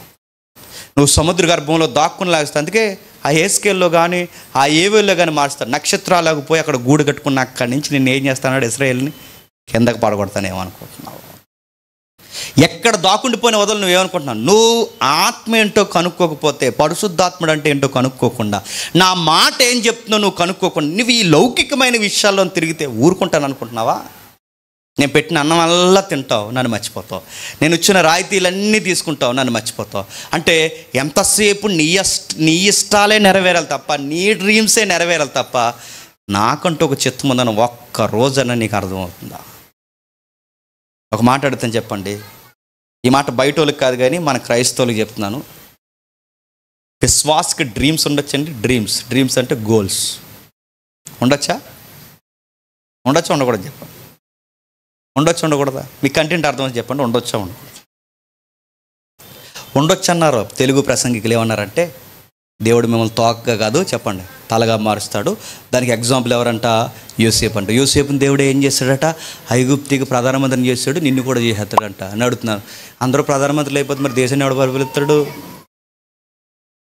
నువ్వు సముద్ర గర్భంలో దాక్కుని లాగేస్తావు. అందుకే ఆ హేస్కేల్లో కానీ ఆ ఏవేల్లో కానీ మారుస్తాడు. నక్షత్రాలకు పోయి అక్కడ గూడు కట్టుకున్న అక్కడి నుంచి నిన్ను ఏం చేస్తాడు? ఇశ్రాయేలుని కిందకు పడగొడతానేమనుకుంటున్నావు? ఎక్కడ దాక్కుండిపోయిన వదలు నువ్వేమనుకుంటున్నావు? నువ్వు ఆత్మ ఏంటో కనుక్కోకపోతే, పరిశుద్ధాత్ముడు అంటే ఏంటో కనుక్కోకుండా, నా మాట ఏం చెప్తుందో నువ్వు కనుక్కోకుండా నువ్వు ఈ లౌకికమైన విషయాల్లో తిరిగితే ఊరుకుంటాను అనుకుంటున్నావా? నేను పెట్టిన అన్నం వల్ల తింటావు, నన్ను మర్చిపోతావు. నేను ఇచ్చిన రాయితీలన్నీ తీసుకుంటావు, నన్ను మర్చిపోతావు. అంటే ఎంతసేపు నీ ఇష్టాలే నెరవేరాలి తప్ప, నీ డ్రీమ్సే నెరవేరాలి తప్ప, నాకంటూ ఒక చిత్తం ఉందని ఒక్క రోజన్నా నీకు అర్థమవుతుందా? ఒక మాట అడుగుతాను చెప్పండి. ఈ మాట బయట వాళ్ళకి కాదు కానీ మన క్రైస్తవులకు చెప్తున్నాను. విశ్వాసకి డ్రీమ్స్ ఉండొచ్చండి. డ్రీమ్స్ అంటే గోల్స్. ఉండొచ్చా? ఉండకూడదు చెప్పండి. ఉండకూడదా? మీ కంటెంట్ అర్థమని చెప్పండి. ఉండొచ్చు అన్నారు. తెలుగు ప్రసంగికులు ఏమన్నారంటే, దేవుడు మిమ్మల్ని తోకగా కాదు చెప్పండి తలగా మారుస్తాడు. దానికి ఎగ్జాంపుల్ ఎవరంట? యోసేపు అంట. యోసేపుని దేవుడు ఏం చేస్తాడట? ఐగుప్తికి ప్రధానమంత్రిని చేస్తాడు, నిన్ను కూడా చేసేస్తాడంట అని అడుగుతున్నాను. అందరూ ప్రధానమంత్రులు అయిపోతే మరి దేశాన్ని ఎవడు పరిపాలిస్తాడు?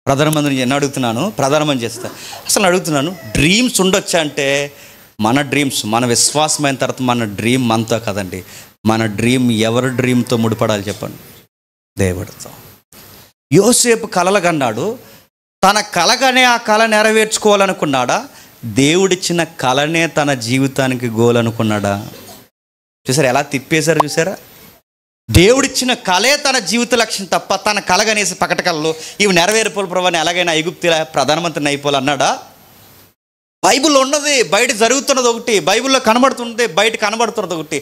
ప్రధానమంత్రిని ఎన్ని అడుగుతున్నాను, ప్రధానమంత్రి చేస్తా. అసలు అడుగుతున్నాను, డ్రీమ్స్ ఉండొచ్చా అంటే, మన డ్రీమ్స్, మన విశ్వాసమైన తర్వాత మన డ్రీమ్ మనతో కదండి. మన డ్రీమ్ ఎవరి డ్రీమ్తో ముడిపడాలి చెప్పండి? దేవుడితో. యోసేపు కలలుగన్నాడు. తన కలగానే ఆ కళ నెరవేర్చుకోవాలనుకున్నాడా? దేవుడిచ్చిన కళనే తన జీవితానికి గోల్ అనుకున్నాడా? చూసారా ఎలా తిప్పేశారు? చూసారా? దేవుడిచ్చిన కళే తన జీవిత లక్ష్యం తప్ప, తన కలగనేసి పకటకల్లో ఇవి నెరవేరిపోలు ప్రభాని ఎలాగైనా ఐగుప్తుల ప్రధానమంత్రిని అయిపోవాలి అన్నాడా? బైబిల్లో ఉన్నది బయట జరుగుతున్నది ఒకటి, బైబిల్లో కనబడుతున్నది బయట కనబడుతున్నది ఒకటి.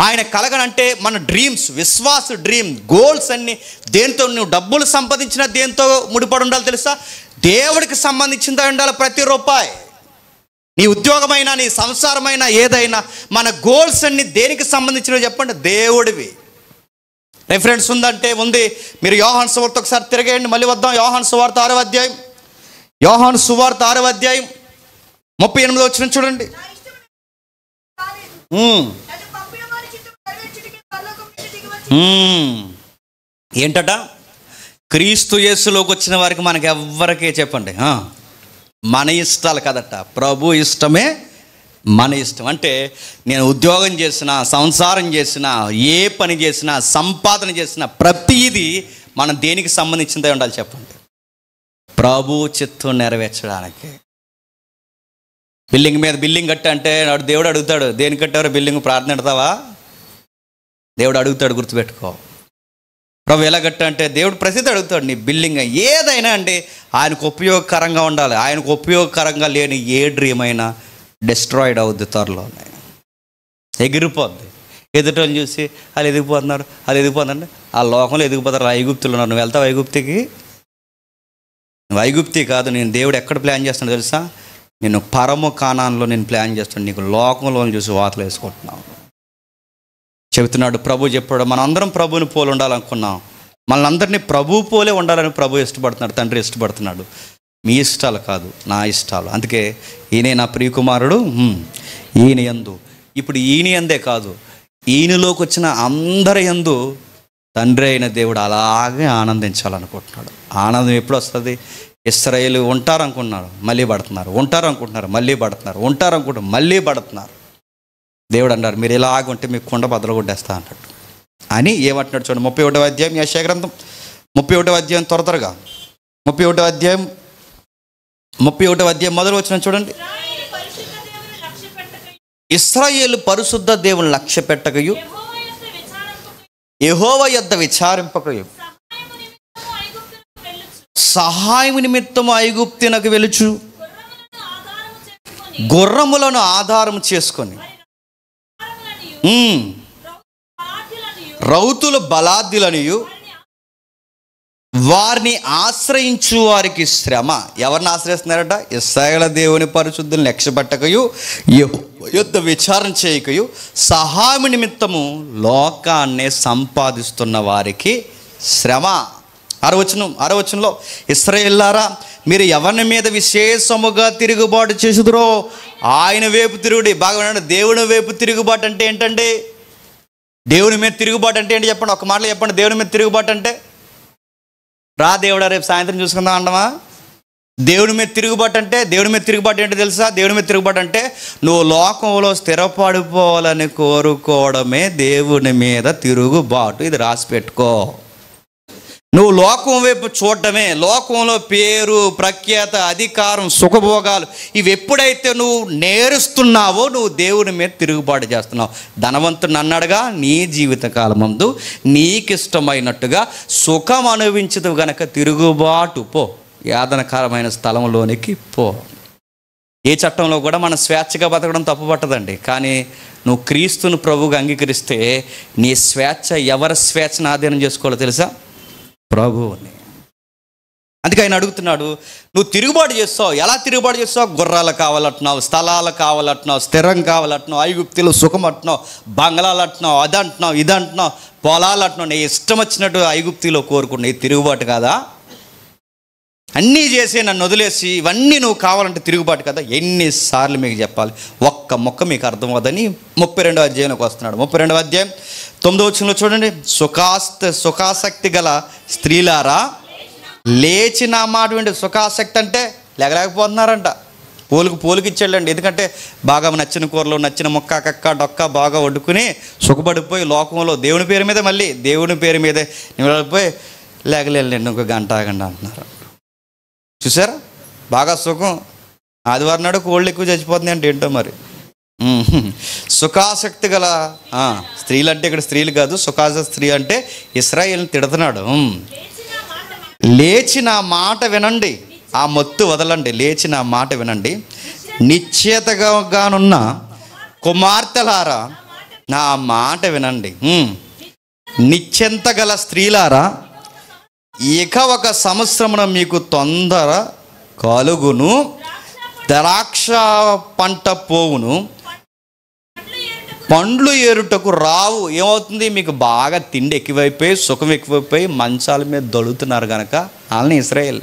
ఆయన కలగనంటే మన డ్రీమ్స్, విశ్వాస డ్రీమ్, గోల్స్ అన్నీ దేంతో, నువ్వు డబ్బులు సంపాదించిన దేంతో ముడిపడి ఉండాలి తెలుసా? దేవుడికి సంబంధించిందా ఉండాలి ప్రతి రూపాయి. నీ ఉద్యోగమైనా, నీ సంసారమైనా, ఏదైనా మన గోల్స్ అన్నీ దేనికి సంబంధించినవి చెప్పండి? దేవుడివి. రెఫరెన్స్ ఉందంటే ఉంది. మీరు యోహాను సువార్త ఒకసారి తిరగేయండి, మళ్ళీ వద్దాం. యోహాను సువార్త 6వ అధ్యాయం, యోహాను సువార్త 6వ అధ్యాయం 38వ వచనం చూడండి. ఏంటట? క్రీస్తు యేసులోకి వచ్చిన వారికి మనకి ఎవ్వరికే చెప్పండి, మన ఇష్టాలు కదట, ప్రభు ఇష్టమే మన ఇష్టం. అంటే నేను ఉద్యోగం చేసినా, సంసారం చేసినా, ఏ పని చేసినా, సంపాదన చేసినా ప్రతిదీ మనం దేనికి సంబంధించిందే ఉండాలి చెప్పండి? ప్రభు చిత్తం నెరవేర్చడానికి. బిల్డింగ్ మీద బిల్డింగ్ కట్ట అంటే దేవుడు అడుగుతాడు, దేనికి కట్టారో బిల్డింగ్, ప్రార్థన పెడతావా? దేవుడు అడుగుతాడు, గుర్తుపెట్టుకో. ప్రభు ఎలా కట్ట అంటే దేవుడు ప్రసిద్ధి అడుగుతాడు, నీ బిల్డింగ్ ఏదైనా అండి ఆయనకు ఉపయోగకరంగా ఉండాలి. ఆయనకు ఉపయోగకరంగా లేని ఏ డ్రీమ్ అయినా డిస్ట్రాయిడ్ అవుద్ది, త్వరలోనే ఎగిరిపోద్ది. ఎదుటోళ్ళు చూసి వాళ్ళు ఎదిగిపోతున్నారు, వాళ్ళు ఎదిగిపోతుందంటే ఆ లోకంలో ఎదిగిపోతారు. ఐగుప్తులు ఉన్నారు, నువ్వు వెళ్తావు ఐగుప్తికి? నువ్వు ఐగుప్తి కాదు, నేను దేవుడు ఎక్కడ ప్లాన్ చేస్తాను తెలుసా? నేను పరమ కానాన్లో నేను ప్లాన్ చేస్తాను, నీకు లోకంలో చూసి వాతలు వేసుకుంటున్నావు చెబుతున్నాడు. ప్రభు చెప్పాడు, మనందరం ప్రభుని పోలి ఉండాలనుకున్నాం, మనందరినీ ప్రభు పోలే ఉండాలని ప్రభు ఇష్టపడుతున్నాడు, తండ్రి ఇష్టపడుతున్నాడు. మీ ఇష్టాలు కాదు, నా ఇష్టాలు. అందుకే ఈయనే నా ప్రియకుమారుడు, ఈయన యందు. ఇప్పుడు ఈయన యందే కాదు, ఈయనలోకి వచ్చిన అందరి యందు తండ్రి అయిన దేవుడు అలాగే ఆనందించాలనుకుంటున్నాడు. ఆనందం ఎప్పుడు వస్తుంది? ఇశ్రాయేలు ఉంటారనుకుంటున్నారు, మళ్ళీ పడుతున్నారు, ఉంటారనుకుంటున్నారు, మళ్ళీ పడుతున్నారు, ఉంటారనుకుంటున్నారు, మళ్ళీ పడుతున్నారు. దేవుడు అన్నారు, మీరు ఇలాగుంటే మీకు కుండ బద్దలు కొట్టేస్తా అన్నట్టు అని ఏమంటున్నాడు చూడండి. 31వ అధ్యాయం యెషయా గ్రంథం 31వ అధ్యాయం, త్వరగా 31వ అధ్యాయం 31వ అధ్యాయం మొదలు వచ్చిన చూడండి. ఇశ్రాయేలు పరిశుద్ధ దేవుని లక్ష్య పెట్టకయు, యెహోవా యొద్ద విచారింపకయు, సహాయము నిమిత్తము ఐగుప్తునకు వెలుచు, గుర్రములను ఆధారం చేసుకొని, రౌతులు బలాద్యులనియు, వారిని ఆశ్రయించు వారికి శ్రమ. ఎవరిని ఆశ్రయిస్తున్నారట? ఇశ్రాయేలు దేవుని పరిశుద్ధులను లక్ష్యపెట్టకయు, యెహోవా యొద్ద విచారణ చేయకయు, సహాయము నిమిత్తము లోకాన్ని సంపాదిస్తున్న వారికి శ్రమ. 6వ వచనంలో, ఇశ్రాయేలులారా, మీరు ఎవరి మీద విశేషముగా తిరుగుబాటు చేసుదురో ఆయన వైపు తిరుగుడి. బాగా వినండి, దేవుని వైపు తిరుగుబాటు అంటే ఏంటండి? దేవుని మీద తిరుగుబాటు అంటే ఏంటి చెప్పండి, ఒక మాటలో చెప్పండి. దేవుని మీద తిరుగుబాటు అంటే, రా దేవుడా రేపు సాయంత్రం చూసుకుందాం అంటామా? దేవుని మీద తిరుగుబాటు అంటే, దేవుని మీద తిరుగుబాటు ఏంటో తెలుసా? దేవుని మీద తిరుగుబాటు అంటే నువ్వు లోకంలో స్థిరపడిపోవాలని కోరుకోవడమే దేవుని మీద తిరుగుబాటు. ఇది రాసి పెట్టుకో. నువ్వు లోకం వైపు చూడటమే, లోకంలో పేరు, ప్రఖ్యాత, అధికారం, సుఖభోగాలు ఇవి ఎప్పుడైతే నువ్వు నేరుస్తున్నావో నువ్వు దేవుని మీద తిరుగుబాటు చేస్తున్నావు. ధనవంతుడు అన్నాడుగా, నీ జీవితకాలం ముందు నీకిష్టమైనట్టుగా సుఖం అనుభవించదు గనక తిరుగుబాటు పో, యాతనకరమైన స్థలంలోనికి పో. ఏ చట్టంలో కూడా మనం స్వేచ్ఛగా బతకడం తప్పు పట్టదండి. కానీ నువ్వు క్రీస్తును ప్రభువుగా అంగీకరిస్తే నీ స్వేచ్ఛ, ఎవరి స్వేచ్ఛను ఆధీనం చేసుకోవాలో తెలుసా? ప్రభువుని. అందుకే ఆయన అడుగుతున్నాడు, నువ్వు తిరుగుబాటు చేస్తావు. ఎలా తిరుగుబాటు చేస్తావు? గుర్రాలు కావాలంటున్నావు, స్థలాలు కావాలంటున్నావు, స్థిరం కావాలంటున్నావు, ఐగుప్తులు సుఖం అంటున్నావు, బంగ్లాలు అంటున్నావు, అదంటున్నావు, ఇదంటున్నావు, పొలాలు అంటున్నావు. నీ ఇష్టం వచ్చినట్టు ఐగుప్తిలో కోరుకున్నావు. ఈ తిరుగుబాటు కాదా? అన్నీ చేసి నన్ను వదిలేసి ఇవన్నీ నువ్వు కావాలంటే తిరుగుబాటు కదా? ఎన్నిసార్లు మీకు చెప్పాలి? ఒక్క మొక్క మీకు అర్థమవుదని 32వ అధ్యాయంలోకి వస్తున్నాడు. 32వ అధ్యాయం 9వ వచనంలో చూడండి. సుఖాసక్తి గల స్త్రీలారా లేచి నా మాట విండి. సుఖాసక్తి అంటే లేకపోతున్నారంట, పోలుకి ఇచ్చాడండి. ఎందుకంటే బాగా నచ్చిన కూరలు, నచ్చిన మొక్క, కక్క, డొక్క బాగా వండుకుని సుఖపడిపోయి లోకంలో దేవుని పేరు మీద, మళ్ళీ దేవుని పేరు మీదే నిలబడిపోయి లేకలేండి ఇంకొక గంట ఆగండి అంటున్నారు. చూసారా? బాగా సుఖం. ఆదివారం నాడు కోళ్ళు ఎక్కువ చచ్చిపోతుంది అంటే ఏంటో మరి. సుఖాసక్తి గల స్త్రీలు అంటే ఇక్కడ స్త్రీలు కాదు, సుఖాసక్తి స్త్రీ అంటే ఇశ్రాయేలుని తిడుతున్నాడు. లేచి నా మాట వినండి, ఆ మొత్తు వదలండి, లేచి నా మాట వినండి. నిశ్చేతగానున్న కుమార్తెలారా నా మాట వినండి. నిశ్చింత గల స్త్రీలారా ఇక 1 సంవత్సరమున మీకు తొందర కలుగును, ద్రాక్ష పంట పోవును, పండ్లు ఏరుటకు రావు. ఏమవుతుంది? మీకు బాగా తిండి ఎక్కువైపోయి, సుఖం ఎక్కువైపోయి, మంచాల మీద దొలుతున్నారు కనుక, వాళ్ళని ఇశ్రాయేల్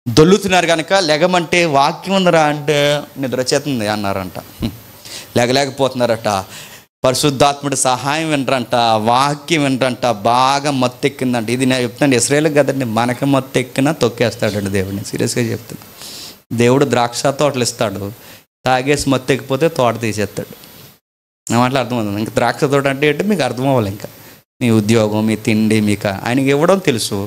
దొల్లుతున్నారు కనుక, లెగమంటే వాక్యం ఉందరా అంటే నిద్ర వచ్చేస్తుంది అన్నారంట. లేకపోతున్నారట. పరిశుద్ధాత్ముడి సహాయం వినరంట, వాక్యం వినరంట, బాగా మత్తెక్కిందంట. ఇది నేను చెప్తాను, ఇశ్రాయేల్ కదండి, మనకి మత్తెక్కినా తొక్కేస్తాడండి దేవుడిని. సీరియస్గా చెప్తాను. దేవుడు ద్రాక్ష తోటలు ఇస్తాడు, తాగేసి మత్తెక్కిపోతే తోట తీసేస్తాడు. నా మాటలు అర్థమవుతుంది. ఇంకా ద్రాక్ష తోట అంటే ఏంటి మీకు అర్థం అవ్వాలి. ఇంకా మీ ఉద్యోగం, మీ తిండి, మీకు ఆయనకి ఇవ్వడం తెలుసు.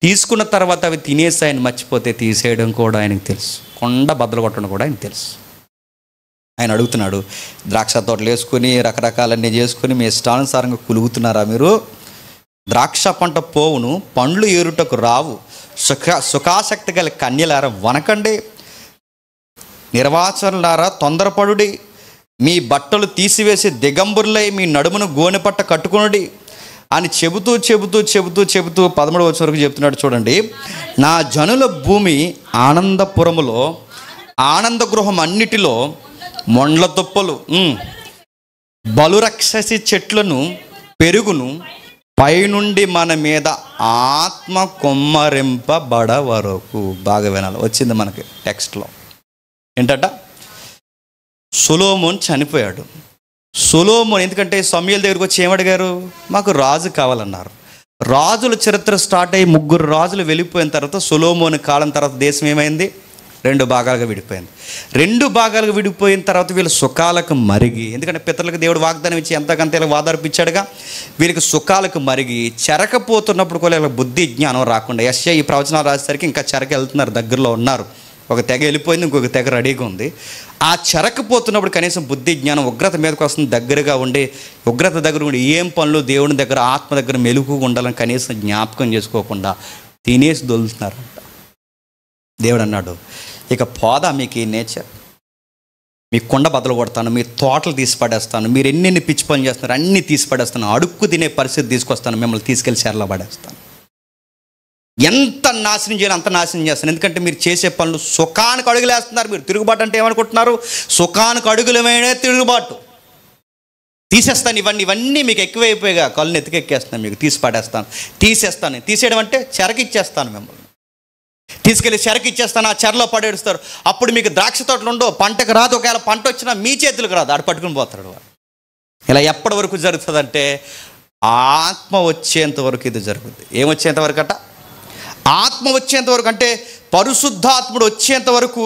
తీసుకున్న తర్వాత అవి తినేసి ఆయన మర్చిపోతే తీసేయడం కూడా ఆయనకు తెలుసు. కొండ బద్దలు కొట్టడం కూడా ఆయనకు తెలుసు. ఆయన అడుగుతున్నాడు, ద్రాక్ష తోటలు వేసుకొని రకరకాలన్నీ చేసుకొని మీ ఇష్టానుసారంగా కులుగుతున్నారా మీరు? ద్రాక్ష పంట పోవును, పండ్లు ఏరుటకు రావు. సుఖాసక్తి గల కన్యలారా వనకండి, నిర్వాచనలారా తొందరపడుడి. మీ బట్టలు తీసివేసి దిగంబరులై మీ నడుమును గోనెపట్ట కట్టుకొనుడి అని చెబుతూ 13వ వచనం వరకు చెప్తున్నాడు. చూడండి, నా జనుల భూమి ఆనందపురములో, ఆనంద గృహం అన్నిటిలో మొండ్ల తుప్పలు, బలురక్షసి చెట్లను, పెరుగును, పైనుండి మన మీద ఆత్మ కొమ్మరింపబడ వరకు. బాగా వినాలి, వచ్చింది మనకి టెక్స్ట్లో. ఏంటట? సొలొమోను చనిపోయాడు. సొలొమోను ఎందుకంటే సమూయేలు దగ్గరికి వచ్చి ఏమడిగారు? మాకు రాజు కావాలన్నారు. రాజుల చరిత్ర స్టార్ట్ అయ్యి 3 రాజులు వెళ్ళిపోయిన తర్వాత సొలొమోను కాలం తర్వాత దేశం ఏమైంది? 2 భాగాలుగా విడిపోయింది. 2 భాగాలుగా విడిపోయిన తర్వాత వీళ్ళు సుఖాలకు మరిగి, ఎందుకంటే పితరులకు దేవుడు వాగ్దానం ఇచ్చి ఎంతకంత ఇలా వాదార్పిచ్చాడుగా, వీళ్ళకి సుఖాలకు మరిగి చెరకపోతున్నప్పుడు కూడా వీళ్ళకి బుద్ధి జ్ఞానం రాకుండా, యెషయా ఈ ప్రవచనాలు రాసేసరికి ఇంకా చెరక వెళ్తున్నారు, దగ్గరలో ఉన్నారు. ఒక తెగ వెళ్ళిపోయింది, ఇంకొక తెగ రెడీగా ఉంది. ఆ చెరకపోతున్నప్పుడు కనీసం బుద్ధి జ్ఞానం ఉగ్రత మీదకి వస్తుంది, దగ్గరగా ఉండి, ఉగ్రత దగ్గర ఉండి ఏం పనులు దేవుని దగ్గర ఆత్మ దగ్గర మెలుగుగా ఉండాలని కనీసం జ్ఞాపకం చేసుకోకుండా తినేసి దొలుతున్నారంట. దేవుడు అన్నాడు, ఇక పోదా మీకు ఈ నేచర్, మీ కొండ బద్దలు కొడతాను, మీ తోటలు తీసి పడేస్తాను, మీరు ఎన్నెన్ని పిచ్చి పనులు చేస్తున్నారు అన్నీ తీసి పడేస్తాను, అడుక్కు తినే పరిస్థితి తీసుకొస్తాను, మిమ్మల్ని తీసుకెళ్ళి చెరలో పడేస్తాను, ఎంత నాశనం చేయాలి అంత నాశనం చేస్తాను. ఎందుకంటే మీరు చేసే పనులు సుఖానికి అడుగులేస్తున్నారు. మీరు తిరుగుబాటు అంటే ఏమనుకుంటున్నారు? సుఖానికి అడుగులమైన తిరుగుబాటు. తీసేస్తాను, ఇవన్నీ మీకు ఎక్కువైపోయిగా కళ్ళు ఎత్తికెక్కేస్తాను, మీకు తీసి పడేస్తాను, తీసేస్తాను. తీసేయడం అంటే చెరకిచ్చేస్తాను, మిమ్మల్ని తీసుకెళ్ళి చెరకిచ్చేస్తాను, ఆ చెరలో పడేస్తారు. అప్పుడు మీకు ద్రాక్ష తోటలు ఉండవు, పంటకు రాదు. ఒకవేళ పంట వచ్చినా మీ చేతులకు రాదు, ఆడు పట్టుకుని పోతాడు వాడు. ఇలా ఎప్పటి వరకు జరుగుతుందంటే ఆత్మ వచ్చేంత వరకు ఇది జరుగుతుంది. ఏమొచ్చేంత వరకు అట? ఆత్మ వచ్చేంత వరకు, అంటే పరిశుద్ధాత్ముడు వచ్చేంత వరకు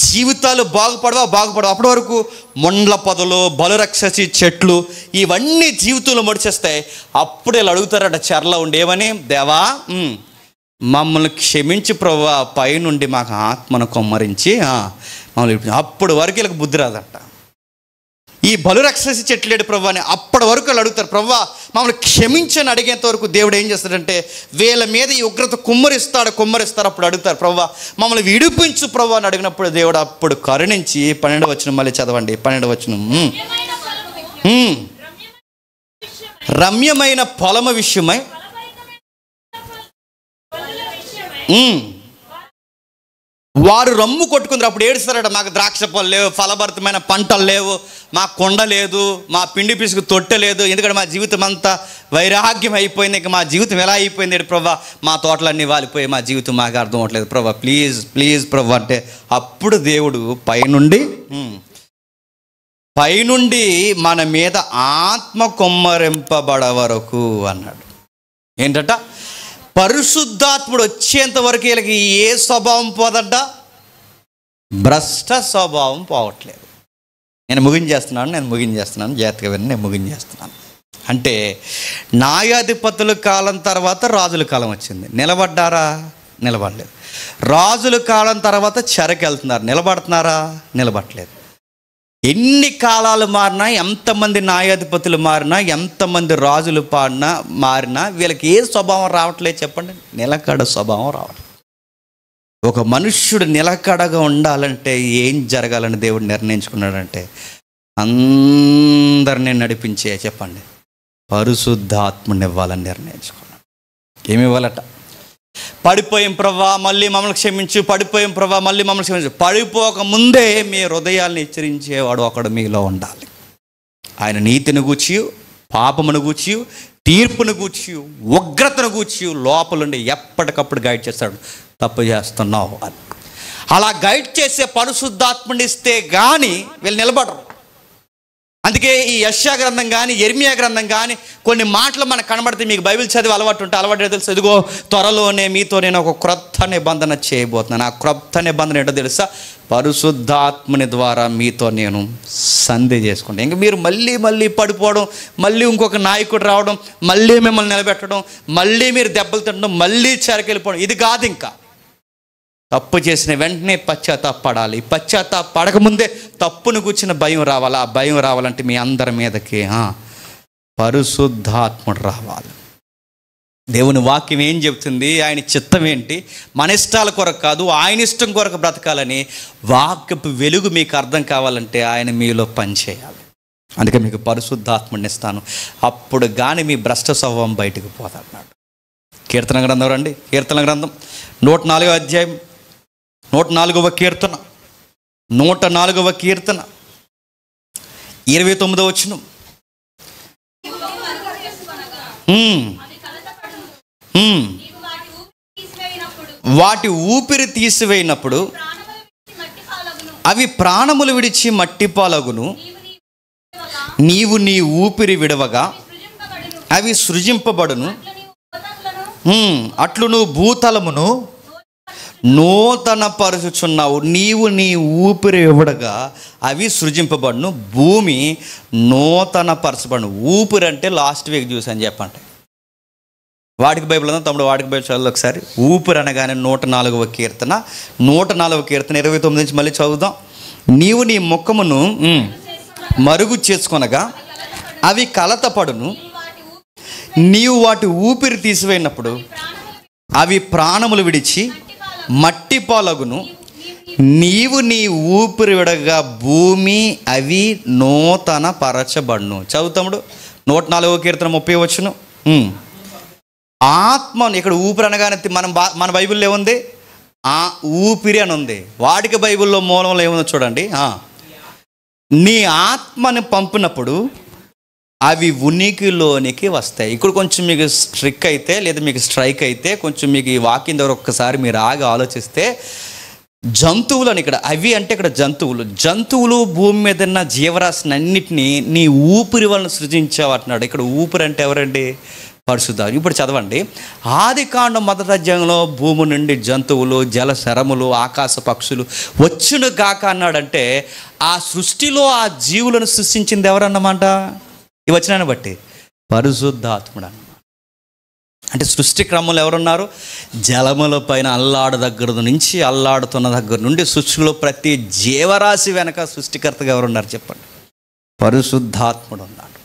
జీవితాలు బాగుపడవా? అప్పటి వరకు మొండ్ల పొదలు, బలురక్షసి చెట్లు, ఇవన్నీ జీవితంలో మడిచేస్తాయి. అప్పుడు ఇలా అడుగుతారట చెరలో ఉండి, ఏమని? దేవా మమ్మల్ని క్షమించి ప్రభువా, పైనుండి మాకు ఆత్మను కొమ్మరించి మమ్మల్ని. అప్పుడు వరకు వీళ్ళకి బుద్ధి రాదంట. ఈ బలురక్షసి చెట్లేడు ప్రభు అని అప్పటి వరకు వాళ్ళు అడుగుతారు, ప్రభువా మమ్మల్ని క్షమించని అడిగేంత వరకు దేవుడు ఏం చేస్తాడంటే వీళ్ళ మీద ఈ ఉగ్రత కుమ్మరిస్తారు. అప్పుడు అడుగుతారు, ప్రభువా మమ్మల్ని విడిపించు ప్రభు అని అడిగినప్పుడు దేవుడు అప్పుడు కరుణించి 12వ వచనం మళ్ళీ చదవండి. 12వ వచనం, రమ్యమైన పొలము విషయమై వారు రమ్ము కొట్టుకుందరు. అప్పుడు ఏడుస్తారట, మాకు ద్రాక్ష పళ్ళు లేవు, ఫలభరితమైన పంటలు లేవు, మా కొండ లేదు, మా పిండి పిసుకు తొట్టె లేదు, ఎందుకంటే మా జీవితం అంతా వైరాగ్యం అయిపోయింది. ఇంకా మా జీవితం ఎలా అయిపోయింది ప్రభా, మా తోటలన్నీ వాలిపోయి మా జీవితం మాకు అర్థం అవ్వట్లేదు ప్రభా, ప్లీజ్ ప్రభా అంటే అప్పుడు దేవుడు పైనుండి మన మీద ఆత్మ కొమ్మరింపబడ వరకు అన్నాడు. ఏంటట? పరిశుద్ధాత్ముడు వచ్చేంత వరకు వీళ్ళకి ఏ స్వభావం పోదట? భ్రష్ట స్వభావం పోవట్లేదు. నేను ముగించేస్తున్నాను జాగ్రత్తగా విని, నేను ముగించేస్తున్నాను. అంటే న్యాయాధిపతుల కాలం తర్వాత రాజుల కాలం వచ్చింది. నిలబడ్డారా? నిలబడలేదు. రాజుల కాలం తర్వాత చెరకెళ్తున్నారు. నిలబడుతున్నారా? నిలబడలేదు. ఎన్ని కాలాలు మారినా, ఎంతమంది న్యాయాధిపతులు మారినా, ఎంతమంది రాజులు మారినా వీళ్ళకి ఏ స్వభావం రావట్లేదు చెప్పండి? నిలకడ స్వభావం రావట్లేదు. ఒక మనుష్యుడు నిలకడగా ఉండాలంటే ఏం జరగాలని దేవుడు నిర్ణయించుకున్నాడంటే అందరినీ నడిపించే చెప్పండి పరిశుద్ధాత్మని ఇవ్వాలని నిర్ణయించుకున్నాడు. ఏమి ఇవ్వాలట? పడిపోయాం ప్రభా మళ్ళీ మమ్మల్ని క్షమించు, పడిపోయాం ప్రభా మళ్ళీ మమ్మల్ని క్షమించు. పడిపోక ముందే మీ హృదయాల్ని హెచ్చరించేవాడు ఒకడు మీలో ఉండాలి. ఆయన నీతిని గూర్చి, పాపమును గూర్చి, తీర్పును గూర్చి, ఉగ్రతను గూర్చి లోపలుండి ఎప్పటికప్పుడు గైడ్ చేస్తాడు. తప్పు చేస్తున్నావు అని. అలా గైడ్ చేసే పరిశుద్ధాత్మని ఇస్తే కానీ వీళ్ళు నిలబడరు. అందుకే ఈ యెషయా గ్రంథం కానీ, యెర్మీయా గ్రంథం కానీ కొన్ని మాటలు మనకు కనబడితే, మీకు బైబిల్ చదివి అలవాటు ఉంటే అలవాటు తెలుసు. ఇదిగో త్వరలోనే మీతో నేను ఒక క్రొత్త నిబంధన చేయబోతున్నాను. ఆ క్రొత్త నిబంధన ఏంటో తెలుసా? పరిశుద్ధాత్మని ద్వారా మీతో నేను సంధి చేసుకుంటాను. ఇంక మీరు మళ్ళీ మళ్ళీ పడిపోవడం, మళ్ళీ ఇంకొక నాయకుడు రావడం, మళ్ళీ మిమ్మల్ని నిలబెట్టడం, మళ్ళీ మీరు దెబ్బలు తినడం, మళ్ళీ చెరకెళ్ళిపోవడం, ఇది కాదు. ఇంకా తప్పు చేసిన వెంటనే పశ్చాత్తాపడాలి. పడకముందే తప్పును కూర్చిన భయం రావాలి. ఆ భయం రావాలంటే మీ అందరి మీదకి పరిశుద్ధాత్ముడు రావాలి. దేవుని వాక్యం ఏం చెబుతుంది? ఆయన చిత్తం ఏంటి? మన ఇష్టాల కొరకు కాదు, ఆయన ఇష్టం కొరకు బ్రతకాలని వాక్యపు వెలుగు మీకు అర్థం కావాలంటే ఆయన మీలో పనిచేయాలి. అందుకే మీకు పరిశుద్ధాత్ముడిని ఇస్తాను, అప్పుడు కానీ మీ భ్రష్ట స్వభావం బయటకు పోతాడు. కీర్తన గ్రంథం రండి. కీర్తన గ్రంథం 104వ అధ్యాయం 104వ కీర్తన 104వ కీర్తన 29వ వచనం. వాటి ఊపిరి తీసివేయినప్పుడు అవి ప్రాణములు విడిచి మట్టి పాలగును. నీవు నీ ఊపిరి విడవగా అవి సృజింపబడును. అట్లు నువ్వు భూతలమును నూతన పరుచుచున్నావు. నీవు నీ ఊపిరి ఇవ్వడగా అవి సృజింపబడును, భూమి నూతన పరచబడును. ఊపిరి అంటే లాస్ట్ వీక్ చూసాను చెప్పండి. వాడికి బైబిల్ ఉందా తమ్ముడు? వాడికి బైబిల్ చదువు ఒకసారి. ఊపిరి అనగానే 104వ కీర్తన 104వ కీర్తన 29 నుంచి మళ్ళీ చదువుదాం. నీవు నీ ముఖమును మరుగు చేసుకొనగా అవి కలతపడును. నీవు వాటి ఊపిరి తీసివేయినప్పుడు అవి ప్రాణములు విడిచి మట్టి పాలగును. నీవు నీ ఊపిరి విడగా భూమి అవి నూతన పరచబడును. చదువుతాముడు 104వ కీర్తన 30వ వచనం. ఆత్మను, ఇక్కడ ఊపిరి అనగానే మన బైబిల్లో ఏముంది? ఊపిరి అని ఉంది. వాడికి బైబిల్లో మూలంలో ఏముందో చూడండి. నీ ఆత్మని పంపినప్పుడు అవి ఉనికిలోనికి వస్తాయి. ఇక్కడ కొంచెం మీకు స్ట్రిక్ అయితే, లేదా మీకు స్ట్రైక్ అయితే, కొంచెం మీకు ఈ వాక్యం ద్వారా ఒక్కసారి మీరు ఆగి ఆలోచిస్తే, జంతువులను, ఇక్కడ అవి అంటే ఇక్కడ జంతువులు భూమి మీద ఉన్న జీవరాశిని అన్నిటినీ నీ ఊపిరి వలన సృజించావు అంటున్నాడు. ఇక్కడ ఊపిరి అంటే ఎవరండి? పరిశుద్ధాత్మ. ఇప్పుడు చదవండి. ఆదికాండం 1వ అధ్యాయంలో భూమి నుండి జంతువులు, జల శరములు, ఆకాశ పక్షులు వచ్చును గాక అన్నాడంటే ఆ సృష్టిలో ఆ జీవులను సృష్టించింది ఎవరన్నమాట? ఈ వచనాన్ని బట్టి పరిశుద్ధాత్ముడు అన్నమాట. అంటే సృష్టి క్రమంలో ఎవరున్నారు? జలముల పైన అల్లాడుతున్న దగ్గర నుండి సృష్టిలో ప్రతి జీవరాశి వెనక సృష్టికర్తగా ఎవరున్నారు చెప్పండి? పరిశుద్ధాత్ముడు ఉన్నాడు.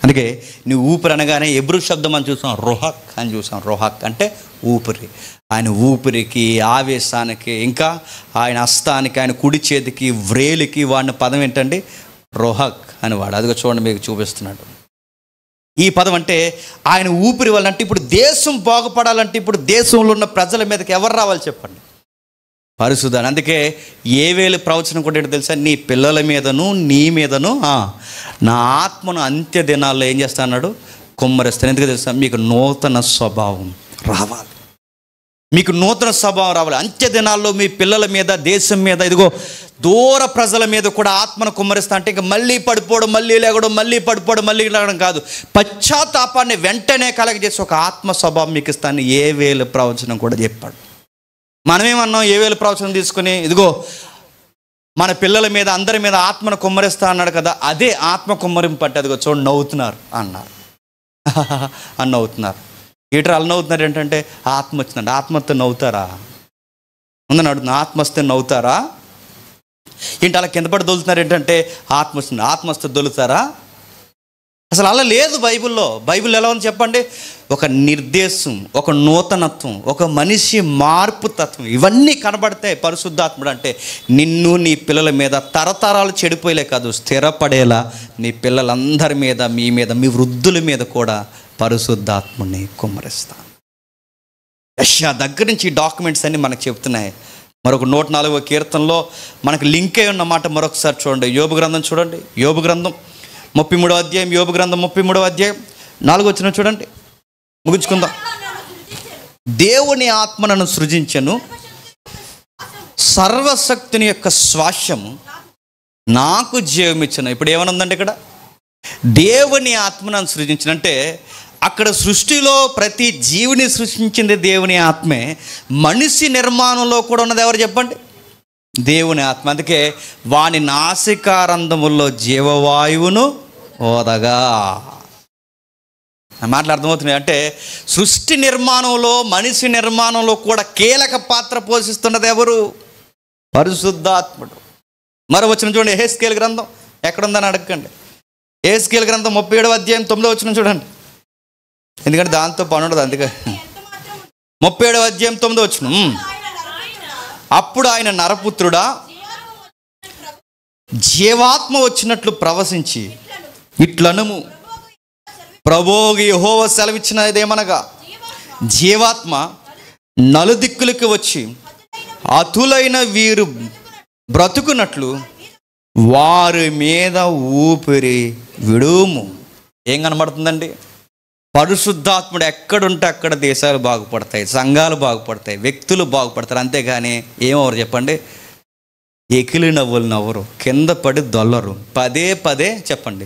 అందుకే నీ ఊపిరి అనగానే ఎబ్రూ శబ్దం అని చూసాం, రోహక్ అని చూసాం. రోహక్ అంటే ఊపిరి. ఆయన ఊపిరికి, ఆవేశానికి, ఇంకా ఆయన హస్తానికి, ఆయన కుడి చేతికి, వ్రేలికి వాడిన పదం ఏంటండి? రోహక్ అని వాడు. అదిగో చూడండి, మీకు చూపిస్తున్నాడు. ఈ పదం అంటే ఆయన ఊపిరి వల్ల. అంటే ఇప్పుడు దేశం బాగుపడాలంటే ఇప్పుడు దేశంలో ఉన్న ప్రజల మీదకి ఎవరు రావాలి చెప్పండి? పరిశుద్ధాన్ని. అందుకే ఏవేలు ప్రవచనం కూడా ఏంటో తెలుసా? నీ పిల్లల మీదను నీ మీదను నా ఆత్మను అంత్య దినాల్లో ఏం చేస్తా అన్నాడు? కుమ్మరిస్తాను. ఎందుకు తెలుసా? మీకు నూతన స్వభావం రావాలి. మీకు నూతన స్వభావం రావాలి. అంత్య దినాల్లో మీ పిల్లల మీద, దేశం మీద, ఇదిగో దూర ప్రజల మీద కూడా ఆత్మను కుమ్మరిస్తా. అంటే ఇంకా మళ్ళీ పడిపోవడం, మళ్ళీ లేగడం, మళ్ళీ పడిపోవడం, మళ్ళీ లేగడం కాదు. పశ్చాత్తాపాన్ని వెంటనే కలగజేసి ఒక ఆత్మ స్వభావం మీకు ఇస్తాను ఏవేలు ప్రవచనం కూడా చెప్పాడు. మనమేమన్నాం? ఏవేలు ప్రవచనం తీసుకుని ఇదిగో మన పిల్లల మీద, అందరి మీద ఆత్మను కుమ్మరిస్తా అన్నాడు కదా. అదే ఆత్మ కుమ్మరింపు అంటే అదిగో చూడండి, నవ్వుతున్నారు అన్నారు అని నవ్వుతున్నారు. ఈటర్ అలా నవ్వుతున్నారు ఏంటంటే ఆత్మ వచ్చిందండి. ఆత్మతో నవ్వుతారా? ముందని అడుగుతున్నా, ఆత్మ వస్తే నవ్వుతారా ఏంటి? అలా కింద పడి దొలుతున్నారు ఏంటంటే ఆత్మ వస్తుంది. ఆత్మ వస్తే దొలుతారా? అసలు అలా లేదు బైబిల్లో. బైబిల్ ఎలా ఉంది చెప్పండి? ఒక నిర్దేశం, ఒక నూతనత్వం, ఒక మనిషి మార్పు తత్వం, ఇవన్నీ కనబడతాయి. పరిశుద్ధాత్ముడు అంటే నిన్ను, నీ పిల్లల మీద తరతరాలు చెడిపోయేలే కాదు, స్థిరపడేలా నీ పిల్లలందరి మీద, మీ మీద, మీ వృద్ధుల మీద కూడా పరిశుద్ధాత్ముని కుమ్మరిస్తాను. యెషయా దగ్గర నుంచి ఈ డాక్యుమెంట్స్ అన్నీ మనకు చెప్తున్నాయి. మరొక 104వ కీర్తనలో మనకు లింక్ అయి ఉన్నమాట మరొకసారి చూడండి. యోబు గ్రంథం చూడండి. యోబు గ్రంథం 33వ అధ్యాయం, యోబు గ్రంథం 33వ అధ్యాయం 4వ వచనం చూడండి, ముగించుకుందాం. దేవుని ఆత్మ నన్ను సృజించెను, సర్వశక్తుని యొక్క శ్వాసము నాకు జీవమిచ్చను. ఇప్పుడు ఏమనుందండి ఇక్కడ? దేవుని ఆత్మ నన్ను సృజించినంటే అక్కడ సృష్టిలో ప్రతి జీవిని సృష్టించింది దేవుని ఆత్మే. మనిషి నిర్మాణంలో కూడా ఉన్నది ఎవరు చెప్పండి? దేవుని ఆత్మ. అందుకే వాని నాసికారంధముల్లో జీవవాయువును ఓదగా. మాటలు అర్థమవుతున్నాయి. అంటే సృష్టి నిర్మాణంలో, మనిషి నిర్మాణంలో కూడా కీలక పాత్ర పోషిస్తున్నది ఎవరు? పరిశుద్ధాత్ముడు. మరో వచనం చూడండి, యెహెజ్కేలు గ్రంథం ఎక్కడుందని అడగండి. యెహెజ్కేలు గ్రంథం 37వ అధ్యాయం 9వ వచనం చూడండి, ఎందుకంటే దాంతో పని ఉండదు. అందుకే 37వ అధ్యాయం 9వ వచనం, అప్పుడు ఆయన నరపుత్రుడా జీవాత్మ వచ్చినట్లు ప్రవశించి ఇట్లనుము, ప్రభువు యెహోవా సెలవిచ్చినదేమనగా, జీవాత్మ నలుదిక్కులకి వచ్చి అతులైన వీరు బ్రతుకున్నట్లు వారి మీద ఊపిరి విడుము. ఏం కనబడుతుందండి? పరిశుద్ధాత్ముడు ఎక్కడుంటే అక్కడ దేశాలు బాగుపడతాయి, సంఘాలు బాగుపడతాయి, వ్యక్తులు బాగుపడతారు. అంతేగాని ఏమవరు చెప్పండి? ఎకిలి నవ్వులు నవ్వరు, కింద పడి దొల్లరు, పదే పదే చెప్పండి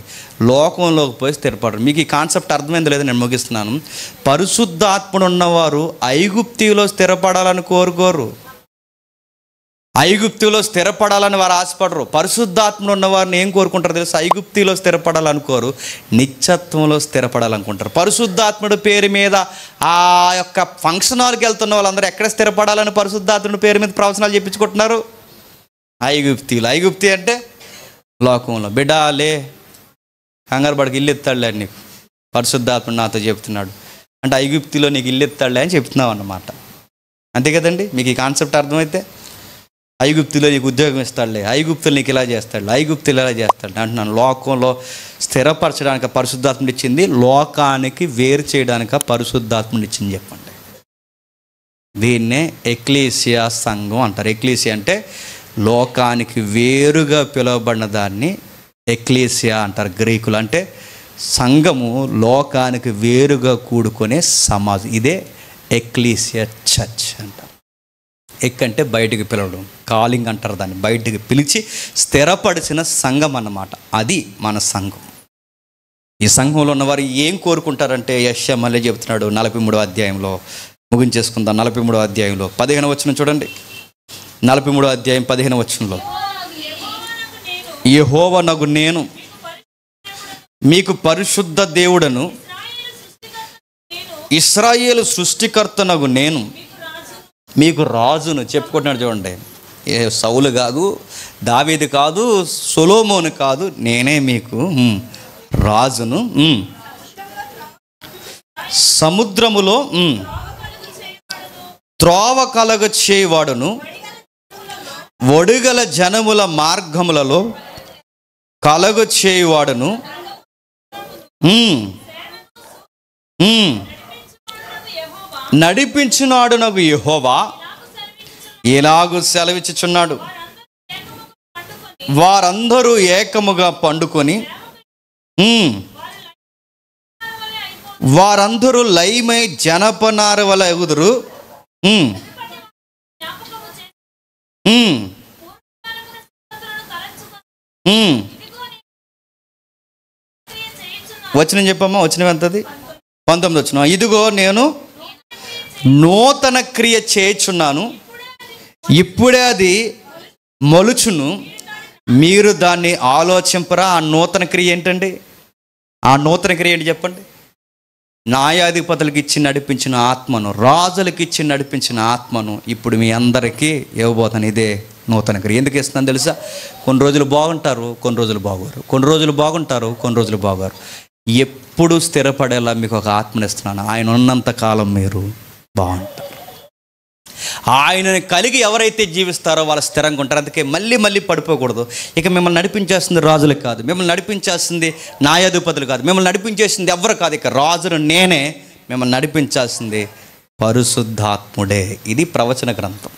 లోకంలోకి పోయి స్థిరపడరు. మీకు ఈ కాన్సెప్ట్ అర్థమైందో లేదో నేను ముగిస్తున్నాను. పరిశుద్ధాత్ముడు ఉన్నవారు ఐగుప్తిలో స్థిరపడాలని కోరుకోరు, ఐగుప్తిలో స్థిరపడాలని వారు ఆశపడరు. పరిశుద్ధాత్ముడు ఉన్నవారిని ఏం కోరుకుంటారు తెలుసు? ఐగుప్తిలో స్థిరపడాలనుకోరు, నిత్యత్వంలో స్థిరపడాలనుకుంటారు. పరిశుద్ధాత్ముడు పేరు మీద ఆ యొక్క ఫంక్షన్ హాల్కి వెళ్తున్న వాళ్ళందరూ ఎక్కడ స్థిరపడాలని పరిశుద్ధాత్ముడి పేరు మీద ప్రవచనాలు చెప్పించుకుంటున్నారు? ఐగుప్తిలో. ఐగుప్తి అంటే లోకంలో. బిడ్డాలే కంగారు పడికి ఇల్లు ఎత్తాడులే నీకు, పరిశుద్ధాత్ముడు నాతో చెప్తున్నాడు అంటే ఐగుప్తిలో నీకు ఇల్లు ఎత్తాడులే అని చెప్తున్నావు అన్నమాట. అంతే కదండి? మీకు ఈ కాన్సెప్ట్ అర్థమైతే ఐగుప్తిలో నీకు ఉద్యోగం ఇస్తాడులే, ఐగుప్తులు నీకు ఇలా చేస్తాడు, ఐగుప్తులు ఇలా చేస్తాడు అంటున్నాను. లోకంలో స్థిరపరచడానికి పరిశుద్ధాత్ముడు ఇచ్చింది, లోకానికి వేరు చేయడానికి పరిశుద్ధాత్ముడు ఇచ్చింది. చెప్పండి. దీన్నే ఎక్లీసియా సంఘం అంటారు. ఎక్లీసియా అంటే లోకానికి వేరుగా పిలువబడిన దాన్ని ఎక్లీసియా అంటారు గ్రీకులు. అంటే సంఘము లోకానికి వేరుగా కూడుకునే సమాజం. ఇదే ఎక్లీసియా చర్చ్ అంటారు. ఎక్కంటే బయటికి పిలవడం, కాలింగ్ అంటారు దాన్ని. బయటికి పిలిచి స్థిరపరిచిన సంఘం అన్నమాట. అది మన సంఘం. ఈ సంఘంలో ఉన్నవారు ఏం కోరుకుంటారంటే యెషయా మళ్ళీ చెబుతున్నాడు 43వ అధ్యాయంలో. ముగించేసుకుందాం. 43వ అధ్యాయంలో 15వ వచనం చూడండి. 43వ అధ్యాయం 15వ వచనంలో, యెహోవానగు నేను మీకు పరిశుద్ధ దేవుడను, ఇశ్రాయేలు సృష్టికర్తనగు నేను మీకు రాజును. చెప్పుకుంటున్నాడు చూడండి. ఏ సౌలు కాదు, దావీదు కాదు, సొలొమోను కాదు, నేనే మీకు రాజును. సముద్రములో త్రోవ కలగ చేయవాడును, ఒడుగల జనముల మార్గములలో కలగ చేయువాడును, నడిపించున్నాడు నాకు యెహోవా ఎలాగూ సెలవిచ్చుచున్నాడు. వారందరూ ఏకముగా పండుకొని వారందరూ లయమై జనపనార వల ఎగుదురు. వచనం చెప్పమ్మా. వచనం ఎంతది? 19 వచనం. ఇదిగో నేను నూతన క్రియ చేయుచున్నాను, ఇప్పుడే అది మొలుచును, మీరు దాన్ని ఆలోచింపరా. ఆ నూతన క్రియ ఏంటండి? ఆ నూతన క్రియ ఏంటి చెప్పండి? న్యాయాధిపతులకు ఇచ్చి నడిపించిన ఆత్మను, రాజులకు ఇచ్చి నడిపించిన ఆత్మను ఇప్పుడు మీ అందరికీ ఇవ్వబోతాను. ఇదే నూతన క్రియ. ఎందుకు ఇస్తున్నాను తెలుసా? కొన్ని రోజులు బాగుంటారు, కొన్ని రోజులు బాగోరు, కొన్ని రోజులు బాగుంటారు, కొన్ని రోజులు బాగోరు. ఎప్పుడు స్థిరపడేలా మీకు ఒక ఆత్మను ఇస్తున్నాను. ఆయన ఉన్నంత కాలం మీరు బాగుంటారు. ఆయనని కలిగి ఎవరైతే జీవిస్తారో వాళ్ళు స్థిరంగా ఉంటారు. అందుకే మళ్ళీ మళ్ళీ పడిపోకూడదు. ఇక మిమ్మల్ని నడిపించేస్తుంది రాజులకు కాదు, మిమ్మల్ని నడిపించాల్సింది న్యాయాధిపతులు కాదు, మిమ్మల్ని నడిపించేసింది ఎవరు కాదు. ఇక రాజును నేనే. మిమ్మల్ని నడిపించాల్సింది పరిశుద్ధాత్ముడే. ఇది ప్రవచన గ్రంథం.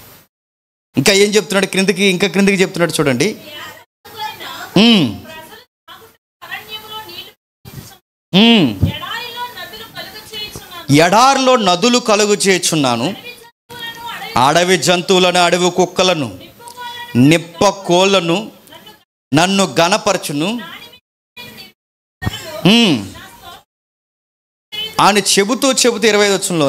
ఇంకా ఏం చెప్తున్నాడు? క్రిందికి చెప్తున్నాడు చూడండి. ఎడారిలో నదులు కలుగు చేయుచున్నాను, అడవి జంతువులను, అడవి కుక్కలను, నిప్ప కోళ్ళను నన్ను గణపరచును అని చెబుతూ 25వ వచనంలో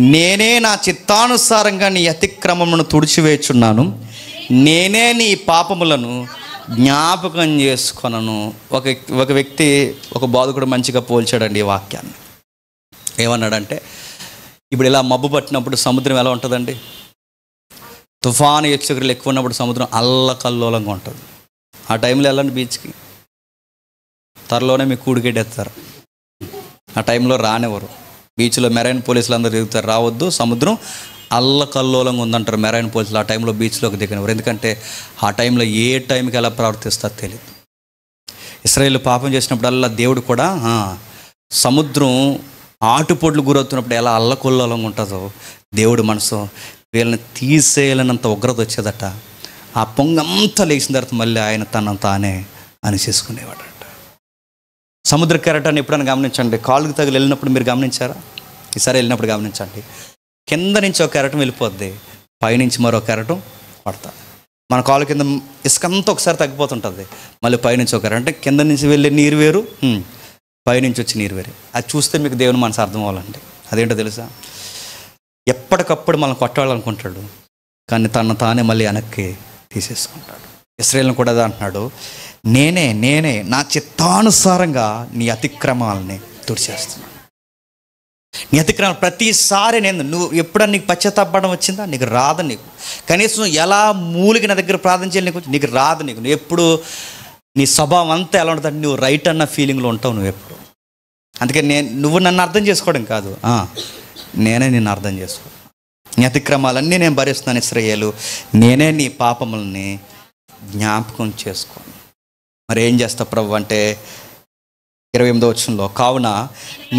నేనే నా చిత్తానుసారంగా నీ అతిక్రమమును తుడిచివేచున్నాను, నేనే నీ పాపములను జ్ఞాపకం చేసుకొనను. ఒక వ్యక్తి, ఒక బోధకుడు మంచిగా పోల్చాడండి ఈ వాక్యాన్ని. ఏమన్నాడంటే, ఇప్పుడు ఇలా మబ్బు పట్టినప్పుడు సముద్రం ఎలా ఉంటుందండి? తుఫాను హెచ్చరికలు ఎక్కువ ఉన్నప్పుడు సముద్రం అల్లకల్లోలంగా ఉంటుంది. ఆ టైంలో వెళ్ళండి బీచ్కి, త్వరలోనే మీకు కూడికెట్టేస్తారు. ఆ టైంలో రానివ్వరు. బీచ్లో మెరైన్ పోలీసులు అందరూ తిరుగుతారు, రావద్దు, సముద్రం అల్లకల్లోలంగా ఉందంటారు మెరైన్ పోలీసులు. ఆ టైంలో బీచ్లోకి దిగనివ్వరు. ఎందుకంటే ఆ టైంలో ఏ టైంకి ఎలా ప్రవర్తిస్తారో తెలియదు. ఇశ్రాయేలు పాపం చేసినప్పుడల్లా దేవుడు కూడా సముద్రం ఆటుపోట్లు గురవుతున్నప్పుడు ఎలా అల్లకల్లోలంగా ఉంటుందో దేవుడు మనసు వీళ్ళని తీసేయాలన్నంత ఉగ్రత వచ్చేదట. ఆ పొంగంతా లేచిన తర్వాత మళ్ళీ ఆయన తనను తానే అని చేసుకునేవాడట. సముద్ర కెరటాన్ని ఎప్పుడైనా గమనించండి. కాళ్ళకు తగిలి వెళ్ళినప్పుడు మీరు గమనించారా? ఈసారి వెళ్ళినప్పుడు గమనించండి. కింద నుంచి ఒక కెరటం వెళ్ళిపోద్ది, పైనుంచి మరో కెరటం పడుతుంది. మన కాళ్ళ కింద ఇసుకంతా ఒకసారి తగ్గిపోతుంటుంది, మళ్ళీ పైనుంచి ఒక కెరటం. అంటే కింద నుంచి వెళ్ళే నీరు వేరు, పైనుంచి వచ్చి నీరు వేరు. అది చూస్తే మీకు దేవుని మనసు అర్థం అవ్వాలండి. అదేంటో తెలుసా? ఎప్పటికప్పుడు మనం కొట్టాలనుకుంటాడు, కానీ తను తానే మళ్ళీ వెనక్కి తీసేసుకుంటాడు. ఇశ్రాయేలును కూడా అంటున్నాడు, నేనే నా చిత్తానుసారంగా నీ అతిక్రమాలని తుడిచేస్తున్నాను. నీ అతిక్రమం ప్రతిసారి నువ్వు ఎప్పుడన్నా నీకు పశ్చాత్తాపడం వచ్చిందా? నీకు రాదు. నీకు కనీసం ఎలా మూలికి నా దగ్గర ప్రార్థన చేయాలి నీకు రాదు. నువ్వు ఎప్పుడు నీ స్వభావం అంతా ఎలా ఉంటుందంటే నువ్వు రైట్ అన్న ఫీలింగ్లో ఉంటావు నువ్వు ఎప్పుడు. అందుకే నువ్వు నన్ను అర్థం చేసుకోవడం కాదు, నేనే నిన్ను అర్థం చేసుకో. నీ అతిక్రమాలన్నీ నేను భరిస్తున్నాను ఇశ్రాయేలు, నేనే నీ పాపములని జ్ఞాపకం చేసుకోను. మరి ఏం చేస్తావు ప్రభు అంటే 28వ వచనంలో, కావున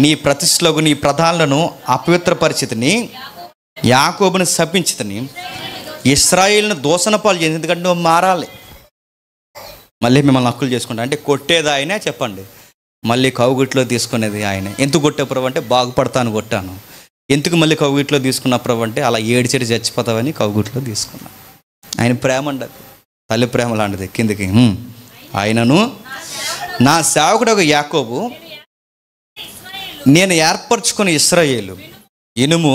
నీ ప్రతిష్టలకు నీ ప్రధానులను అపవిత్ర పరిస్థితిని, యాకోబుని శపించితిని, ఇశ్రాయేలును దూషణ పాలు చేసి. ఎందుకంటే నువ్వు మారాలి. మళ్ళీ మిమ్మల్ని హక్కులు చేసుకుంటా అంటే కొట్టేది ఆయనే చెప్పండి, మళ్ళీ కౌగిట్లో తీసుకునేది ఆయనే. ఎందుకు కొట్టే ప్రభు అంటే బాగుపడతాను కొట్టాను. ఎందుకు మళ్ళీ కౌగిట్లో తీసుకున్న ప్రభు అంటే అలా ఏడిచెడి చచ్చిపోతావని కౌగిట్లో తీసుకున్నా. ఆయన ప్రేమ అండి, తల్లి ప్రేమ లాంటిది. కిందికి ఆయనను నా సేవకుడు ఒక యాకోబు, నేను ఏర్పరచుకుని ఇశ్రాయేలు, ఇనుము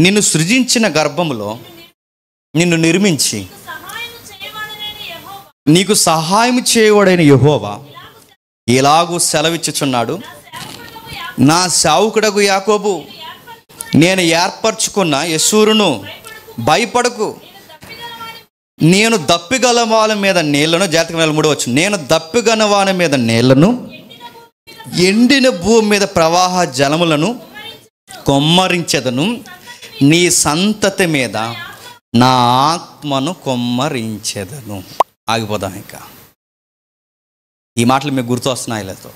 నిన్ను సృజించిన గర్భములో నిన్ను నిర్మించి నీకు సహాయం చేయవాడైన యెహోవా ఇలాగూ సెలవిచ్చుచున్నాడు, నా సేవకుడకు యాకోబు, నేను ఏర్పరచుకున్న యెషూరును, భయపడకు, నేను దప్పిగల వాని మీద నీళ్లను, జాతకం 3 వచ్చు, నేను దప్పిగల వాని మీద నీళ్లను, ఎండిన భూమి మీద ప్రవాహ జలములను కొమ్మరించెదను, నీ సంతతి మీద నా ఆత్మను కొమ్మరించెదను. ఆగిపోదాం. ఇంకా ఈ మాటలు మీకు గుర్తు వస్తున్నాయి లేదో?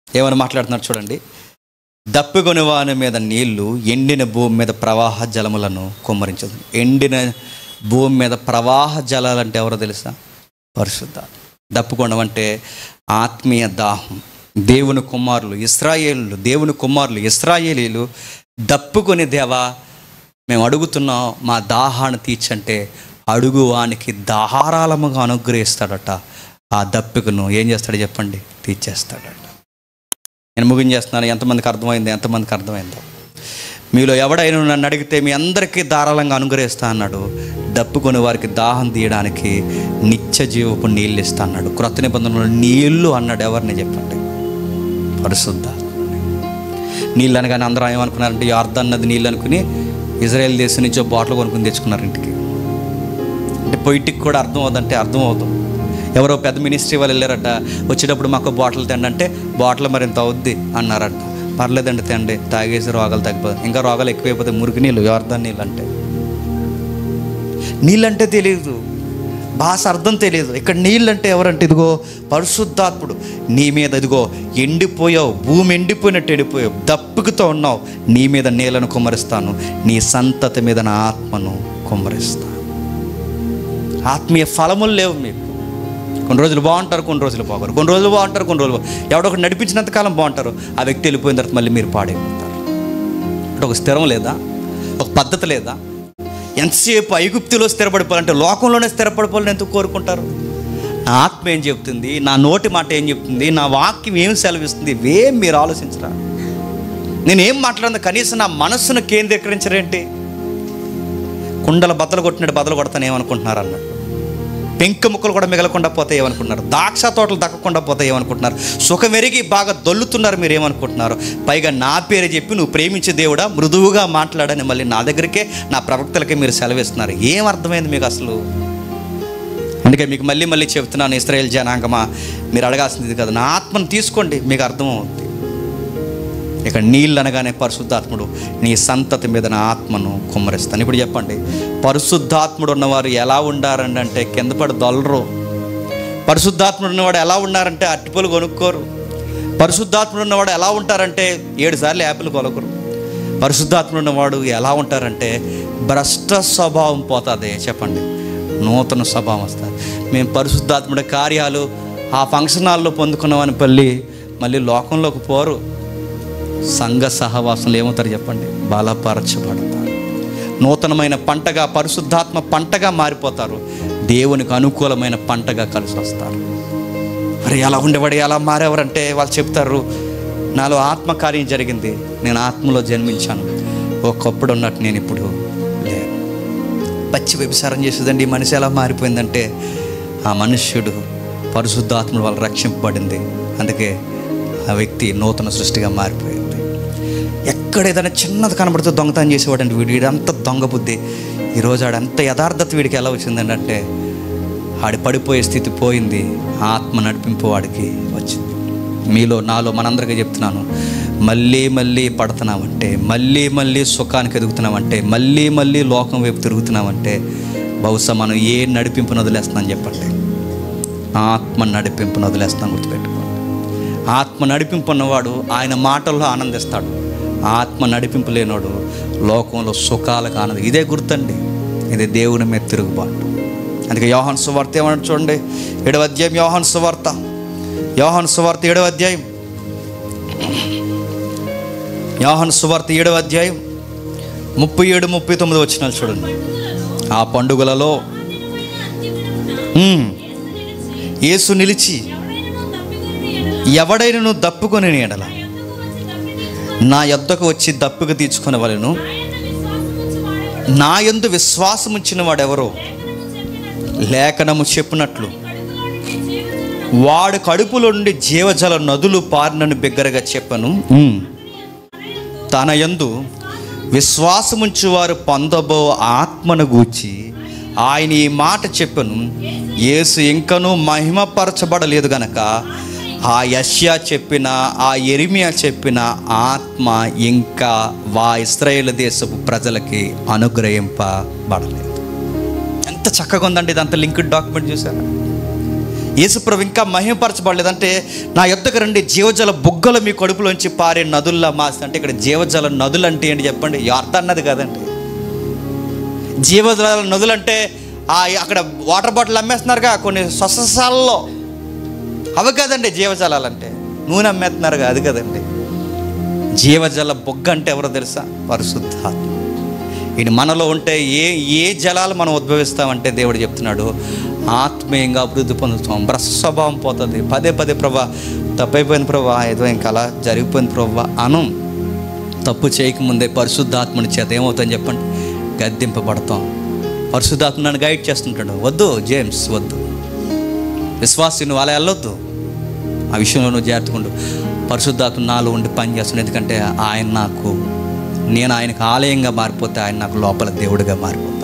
ఏమని మాట్లాడుతున్నారు చూడండి. దప్పిగొని వాని మీద నీళ్లు, ఎండిన భూమి మీద ప్రవాహ జలములను కొమ్మరించదు. ఎండిన భూమి మీద ప్రవాహ జలాలు అంటే ఎవరో తెలుసా? పరిశుద్ధ. దప్పుకోవడం అంటే ఆత్మీయ దాహం. దేవుని కుమారులు ఇశ్రాయేలు, దేవుని కుమారులు ఇశ్రాయేలీలు దప్పుకొని, దేవా మేము అడుగుతున్నాం, మా దాహాన్ని తీర్చంటే అడుగు వానికి ధారాళముగా అనుగ్రహిస్తాడట. ఆ దప్పికను ఏం చేస్తాడో చెప్పండి? తీర్చేస్తాడట. నేను ముగించేస్తున్నాను. ఎంతమందికి అర్థమైంది? ఎంతమందికి అర్థమైందో? మీలో ఎవడైనా నన్ను అడిగితే మీ అందరికీ ధారాళంగా అనుగ్రహిస్తా అన్నాడు. దప్పుకొని వారికి దాహం తీయడానికి నిత్య జీవపు నీళ్ళు ఇస్తా అన్నాడు. క్రొత్త నిబంధనలో నీళ్ళు అన్నాడు. ఎవరిని చెప్పండి? పరిశుద్ధ నీళ్ళు అనగానే అందరూ ఏమనుకున్నారంటే యార్దాను నది నీళ్ళు అనుకుని ఇజ్రాయెల్ దేశం నుంచో బాటిల్ కొనుక్కుని తెచ్చుకున్నారు ఇంటికి. అంటే పొయిటికి కూడా అర్థం అవుతుందంటే అర్థం అవుతాం. ఎవరో పెద్ద మినిస్ట్రీ వాళ్ళు వెళ్ళారట, వచ్చేటప్పుడు మాకు బాటిల్ తిండి అంటే బాటిల్ మరింత అవుద్ది అన్నారట. పర్లేదండి తిండి, తాగేసి రోగాలు తగ్గిపోతాయి. ఇంకా రోగాలు ఎక్కువైపోతాయి. మురికి నీళ్ళు, యార్దాను నీళ్ళు అంటే. నీళ్ళంటే తెలియదు, భాష అర్థం తెలియదు. ఇక్కడ నీళ్ళంటే ఎవరంటే ఇదిగో పరిశుద్ధాత్ముడు నీ మీద, ఇదిగో ఎండిపోయావు, భూమి ఎండిపోయినట్టు ఎండిపోయావు, దప్పుకుతో ఉన్నావు, నీ మీద నీళ్ళను కుమ్మరిస్తాను, నీ సంతతి మీద నా ఆత్మను కుమ్మరిస్తాను. ఆత్మీయ ఫలములు లేవు మీకు, కొన్ని రోజులు బాగుంటారు, కొన్ని రోజులు బాగోరు, కొన్ని రోజులు బాగుంటారు, కొన్ని రోజులు ఎవడో ఒకటి నడిపించినంత కాలం బాగుంటారు. ఆ వ్యక్తి వెళ్ళిపోయిన తర్వాత మళ్ళీ మీరు పాడైపోతారు. అంటే ఒక స్థిరం లేదా, ఒక పద్ధతి లేదా? ఎంతసేపు ఐగుప్తులో స్థిరపడిపోవాలంటే లోకంలోనే స్థిరపడిపోవాలని ఎందుకు కోరుకుంటారు? నా ఆత్మ ఏం చెప్తుంది, నా నోటి మాట ఏం చెప్తుంది, నా వాక్యం ఏం సెలవిస్తుంది, ఇవేం మీరు ఆలోచించరా? నేనేం మాట్లాడినా కనీసం నా మనస్సును కేంద్రీకరించరేంటి? కుండల బద్దలు కొట్టినట్టు బద్దలు కొడతాను ఏమనుకుంటున్నారు అన్నట్టు. పెంకు ముక్కలు కూడా మిగలకుండా పోతే ఏమనుకుంటున్నారు? ద్రాక్ష తోటలు దక్కకుండా పోతే ఏమనుకుంటున్నారు? సుఖం ఎరిగి బాగా దొల్లుతున్నారు మీరు ఏమనుకుంటున్నారు? పైగా నా పేరు చెప్పి నువ్వు ప్రేమించే దేవుడా మృదువుగా మాట్లాడని మళ్ళీ నా దగ్గరికే, నా ప్రవక్తలకే మీరు సెలవిస్తున్నారు. ఏం అర్థమైంది మీకు అసలు? అందుకే మీకు మళ్ళీ మళ్ళీ చెప్తున్నాను, ఇశ్రాయేల్ జనాంగమా, మీరు అడగాల్సింది కదా, నా ఆత్మను తీసుకోండి, మీకు అర్థమవుతుంది. ఇక నీళ్ళు అనగానే పరిశుద్ధాత్ముడు నీ సంతతి మీద నా ఆత్మను కుమ్మరిస్తాను. ఇప్పుడు చెప్పండి, పరిశుద్ధాత్ముడు ఉన్నవారు ఎలా ఉండారండి అంటే కింద పడి దొల్లరు. పరిశుద్ధాత్ముడు ఉన్నవాడు ఎలా ఉన్నారంటే అట్టిపళ్ళు కొనుక్కోరు. పరిశుద్ధాత్ముడు ఉన్నవాడు ఎలా ఉంటారంటే 7 సార్లు యాపిల్ కొలకరు. పరిశుద్ధాత్ముడు ఉన్నవాడు ఎలా ఉంటారంటే భ్రష్ట స్వభావం పోతుంది. చెప్పండి, నూతన స్వభావం వస్తుంది. మేము పరిశుద్ధాత్ముడి కార్యాలు ఆ ఫంక్షన్ హాల్లో పొందుకున్నామని మళ్ళీ లోకంలోకి పోరు. సంఘ సహవాసంలో ఏమవుతారు చెప్పండి? బలపరచబడతారు. నూతనమైన పంటగా, పరిశుద్ధాత్మ పంటగా మారిపోతారు. దేవునికి అనుకూలమైన పంటగా కలిసి వస్తారు. మరి ఎలా ఉండేవాడు, ఎలా మారేవారంటే వాళ్ళు చెప్తారు, నాలో ఆత్మకార్యం జరిగింది, నేను ఆత్మలో జన్మించాను, ఒకప్పుడు ఉన్నట్టు నేను ఇప్పుడు లేను. పచ్చి వ్యభిచారం చేసేదండి ఈ మనిషి ఎలా మారిపోయిందంటే ఆ మనుష్యుడు పరిశుద్ధాత్ముడు వల్ల రక్షింపబడింది. అందుకే ఆ వ్యక్తి నూతన సృష్టిగా మారిపోయింది. ఎక్కడ ఏదైనా చిన్నది కనబడితే దొంగతనం చేసేవాడండి వీడంత దొంగ బుద్ధి. ఈరోజు ఆడంత యథార్థత వీడికి ఎలా వచ్చిందంటే ఆడి పడిపోయే స్థితి పోయింది, ఆత్మ నడిపింపు వాడికి వచ్చింది. మీలో నాలో మనందరికీ చెప్తున్నాను, మళ్ళీ మళ్ళీ పడుతున్నామంటే, మళ్ళీ మళ్ళీ సుఖానికి ఎదుగుతున్నామంటే, మళ్ళీ మళ్ళీ లోకం వైపు తిరుగుతున్నామంటే బహుశా మనం ఏ నడిపింపును వదిలేస్తున్నాం చెప్పండి? ఆత్మ నడిపింపును వదిలేస్తాం. గుర్తుపెట్టుకోండి, ఆత్మ నడిపింపు ఉన్నవాడు ఆయన మాటల్లో ఆనందిస్తాడు. ఆత్మ నడిపింపు లేనోడు లోకంలో సుఖాలకు ఆనందం. ఇదే గుర్తండి, ఇది దేవుని మీద తిరుగుబాటు. అందుకే యోహాను సువార్త ఏమన్నా చూడండి, 7వ అధ్యాయం, యోహాను సువార్త 7వ అధ్యాయం, యోహాను సువార్త 7వ అధ్యాయం 37-39 వచనాలు చూడండి. ఆ పండుగలలో యేసు నిలిచి, ఎవడైనా దప్పుకొని ఎడల నా యొద్దకు వచ్చి దప్పుకు తీర్చుకునే వాళ్ళను, నా యందు విశ్వాసం ఉంచిన వాడెవరో లేఖనము చెప్పినట్లు వాడు కడుపులో నుండి జీవజల నదులు పారినని బిగ్గరగా చెప్పను. తన యందు విశ్వాసముంచు వారు పొందబో ఆత్మను గూర్చి ఆయన ఈ మాట చెప్పను. యేసు ఇంకనూ మహిమపరచబడలేదు గనక ఆ యెషయా చెప్పిన, ఆ యెరెమీయా చెప్పిన ఆత్మ ఇంకా ఇశ్రాయేలు దేశపు ప్రజలకి అనుగ్రహింపబడలేదు. ఎంత చక్కగా ఉందండి ఇదంతా లింక్డ్ డాక్యుమెంట్. చూసారా? యేసుప్రభు ఇంకా మహిమపరచబడలేదంటే నా యొద్దకు రండి, జీవజల బుగ్గలు మీ కడుపులోంచి పారే నదుల్లా మాసి. అంటే ఇక్కడ జీవజల నదులు అంటే ఏంటి చెప్పండి? యార్ద అన్నది కాదండి. జీవజల నదులు అంటే అక్కడ వాటర్ బాటిల్ అమ్మేస్తున్నారుగా కొన్ని స్వస్థశాలలో, అవి కదండి జీవజలాలు అంటే. నూనె అమ్మేస్తున్నారుగా, అది కదండి. జీవజల బొగ్గ అంటే ఎవరో తెలుసా? పరిశుద్ధాత్మ. ఇది మనలో ఉంటే ఏ జలాలు మనం ఉద్భవిస్తామంటే దేవుడు చెప్తున్నాడు, ఆత్మీయంగా అభివృద్ధి పొందుతాం. భ్రష్ట స్వభావం పోతుంది. పదే ప్రభా తప్పైపోయింది ప్రభా, ఏదో ఇంకా అలా జరిగిపోయింది ప్రభా అను. తప్పు చేయకముందే పరిశుద్ధాత్మని చేత ఏమవుతుందని చెప్పండి? గద్దింపబడతాం. పరిశుద్ధాత్మ నన్ను గైడ్ చేస్తుంటాడు. వద్దు జేమ్స్, వద్దు, విశ్వాసి నువ్వు అలా వెళ్ళొద్దు, ఆ విషయంలో నువ్వు జాగ్రత్తగా. పరిశుద్ధాత్మ నాలో ఉండి పనిచేస్తున్నాడు. ఎందుకంటే నేను ఆయనకు ఆలయంగా మారిపోతే ఆయన నాకు లోపల దేవుడిగా మారిపోతాడు.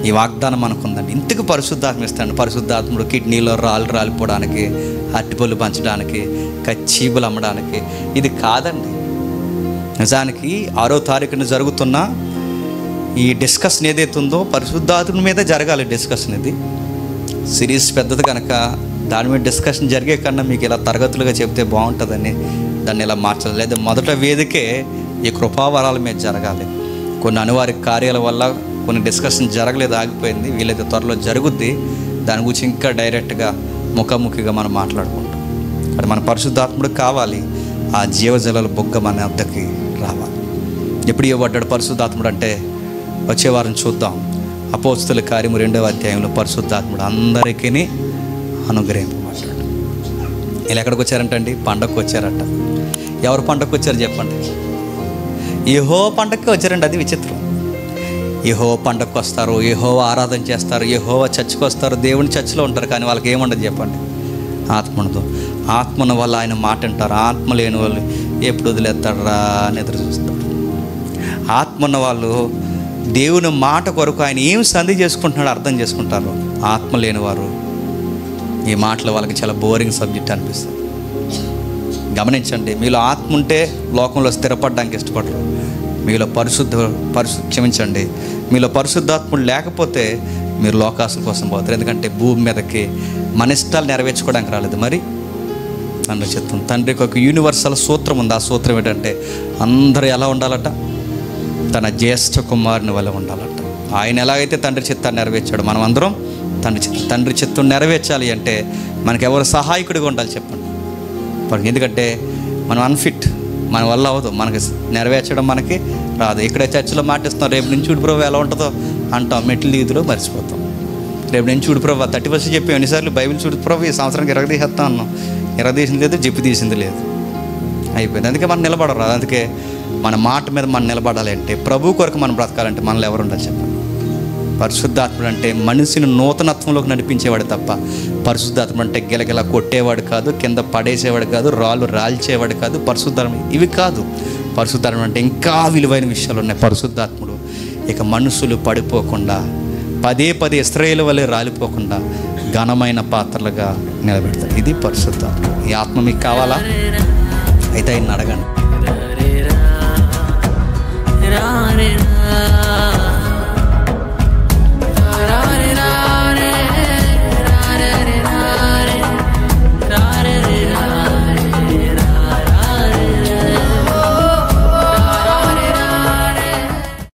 ఈ వాగ్దానం మనకుందండి. ఇంతకు పరిశుద్ధాత్మ ఇస్తాడు. పరిశుద్ధాత్ముడు కిడ్నీలో రాలిపోవడానికి, అట్టిపళ్ళు పంచడానికి, కచ్చీబులు అమ్మడానికి ఇది కాదండి. నిజానికి 6వ తారీఖున జరుగుతున్న ఈ డిస్కషన్ ఏదైతే ఉందో పరిశుద్ధాత్మ మీద జరగాలి డిస్కషన్. ఇది సిరీస్ పెద్దది కనుక దాని మీద డిస్కషన్ జరిగే కన్నా మీకు ఇలా తరగతులుగా చెప్తే బాగుంటుందని దాన్ని ఇలా మార్చాలి. లేదా మొదట వేదికే ఈ కృపావరాల మీద జరగాలి. కొన్ని అనివార్య కార్యాల వల్ల కొన్ని డిస్కషన్ జరగలేదు, ఆగిపోయింది. వీలైతే త్వరలో జరుగుద్ది. దాని గురించి ఇంకా డైరెక్ట్గా ముఖాముఖిగా మనం మాట్లాడుకుంటాం. అది మన పరిశుద్ధాత్ముడు కావాలి. ఆ జీవజలాల బొగ్గ మన వద్దకి రావాలి. ఎప్పుడు ఇవ్వబడ్డాడు పరిశుద్ధాత్ముడు అంటే వచ్చే వారం చూద్దాం. అపోస్తుల కార్యము 2వ అధ్యాయంలో పరిశుద్ధాత్ముడు అందరికీ అనుగ్రహింపబడ్డాడు. వీళ్ళు ఎక్కడికి వచ్చారంటండి? పండగకు వచ్చారట. ఎవరు పండగకు వచ్చారు చెప్పండి? యెహోవా పండగకి వచ్చారండి. అది విచిత్రం. యెహోవా పండగకు వస్తారు, యెహోవా ఆరాధన చేస్తారు, యెహోవా చర్చికి వస్తారు, దేవుని చర్చిలో ఉంటారు. కానీ వాళ్ళకి ఏముండదు చెప్పండి? ఆత్మ ఉండదు. ఆత్మను వల్ల ఆయన మాట అంటారు. ఆత్మ లేని వాళ్ళు ఎప్పుడు వదిలేస్తారా అని ఎదురు చూస్తారు. ఆత్మ ఉన్న వాళ్ళు దేవుని మాట కొరకు ఆయన ఏం సంధి చేసుకుంటున్నాడో అర్థం చేసుకుంటారు. ఆత్మ లేని వారు ఈ మాటలు వాళ్ళకి చాలా బోరింగ్ సబ్జెక్ట్ అనిపిస్తుంది. గమనించండి, మీలో ఆత్మ ఉంటే లోకంలో స్థిరపడడానికి ఇష్టపడరు. మీలో క్షమించండి, మీలో పరిశుద్ధాత్ముడు లేకపోతే మీరు లోకాసుల కోసం పోతారు. ఎందుకంటే భూమి మీదకి మన ఇష్టాలు నెరవేర్చుకోవడానికి రాలేదు. మరి తండ్రి చిత్తం, తండ్రికి ఒక యూనివర్సల్ సూత్రం ఉంది. ఆ సూత్రం ఏంటంటే అందరూ ఎలా ఉండాలట? తన జ్యేష్ఠ కుమారుని వల్ల ఉండాలట. ఆయన ఎలాగైతే తండ్రి చిత్తాన్ని నెరవేర్చాడు, మనం అందరం తండ్రి చిత్తం నెరవేర్చాలి అంటే మనకి ఎవరు సహాయకుడిగా ఉండాలి చెప్పండి? ఎందుకంటే మనం అన్ఫిట్, మన వల్ల అవ్వదు, మనకి నెరవేర్చడం మనకి రాదు. ఇక్కడ చర్చిలో మాటిస్తున్నాం, రేపు నుంచి చూడు ప్రభు ఎలా ఉంటుందో అంటాం, మెట్లు దిగుతులో మర్చిపోతాం. రేపు నుంచి చూడు ప్రభు 30% చెప్పాం ఎన్నిసార్లు, బైబిల్ చూడు ప్రభు ఈ సంవత్సరానికి 20 తీసేస్తాం అన్నాం, 20 తీసింది లేదు, జిప్పు తీసింది లేదు, అయిపోయింది. అందుకే మనం నిలబడరు. అందుకే మన మాట మీద మనం నిలబడాలి అంటే, ప్రభు కొరకు మనం బ్రతకాలంటే మనలో ఎవరు ఉండాలి చెప్పండి? పరిశుద్ధాత్ముడు అంటే మనిషిని నూతనత్వంలోకి నడిపించేవాడు తప్ప, పరిశుద్ధాత్ముడు అంటే గిలగిలా కొట్టేవాడు కాదు, కింద పడేసేవాడు కాదు, రాళ్ళు రాల్చేవాడు కాదు. పరిశుద్ధాత్మ ఇవి కాదు. పరిశుద్ధాత్మ అంటే ఇంకా విలువైన విషయాలు ఉన్నాయి. పరిశుద్ధాత్ముడు ఇక మనుషులు పడిపోకుండా, పదే ఇశ్రాయేలు వలె రాలిపోకుండా ఘనమైన పాత్రలుగా నిలబెడతారు. ఇది పరిశుద్ధాత్మ. ఈ ఆత్మ మీకు కావాలా? అయితే ఆయన అడగండి.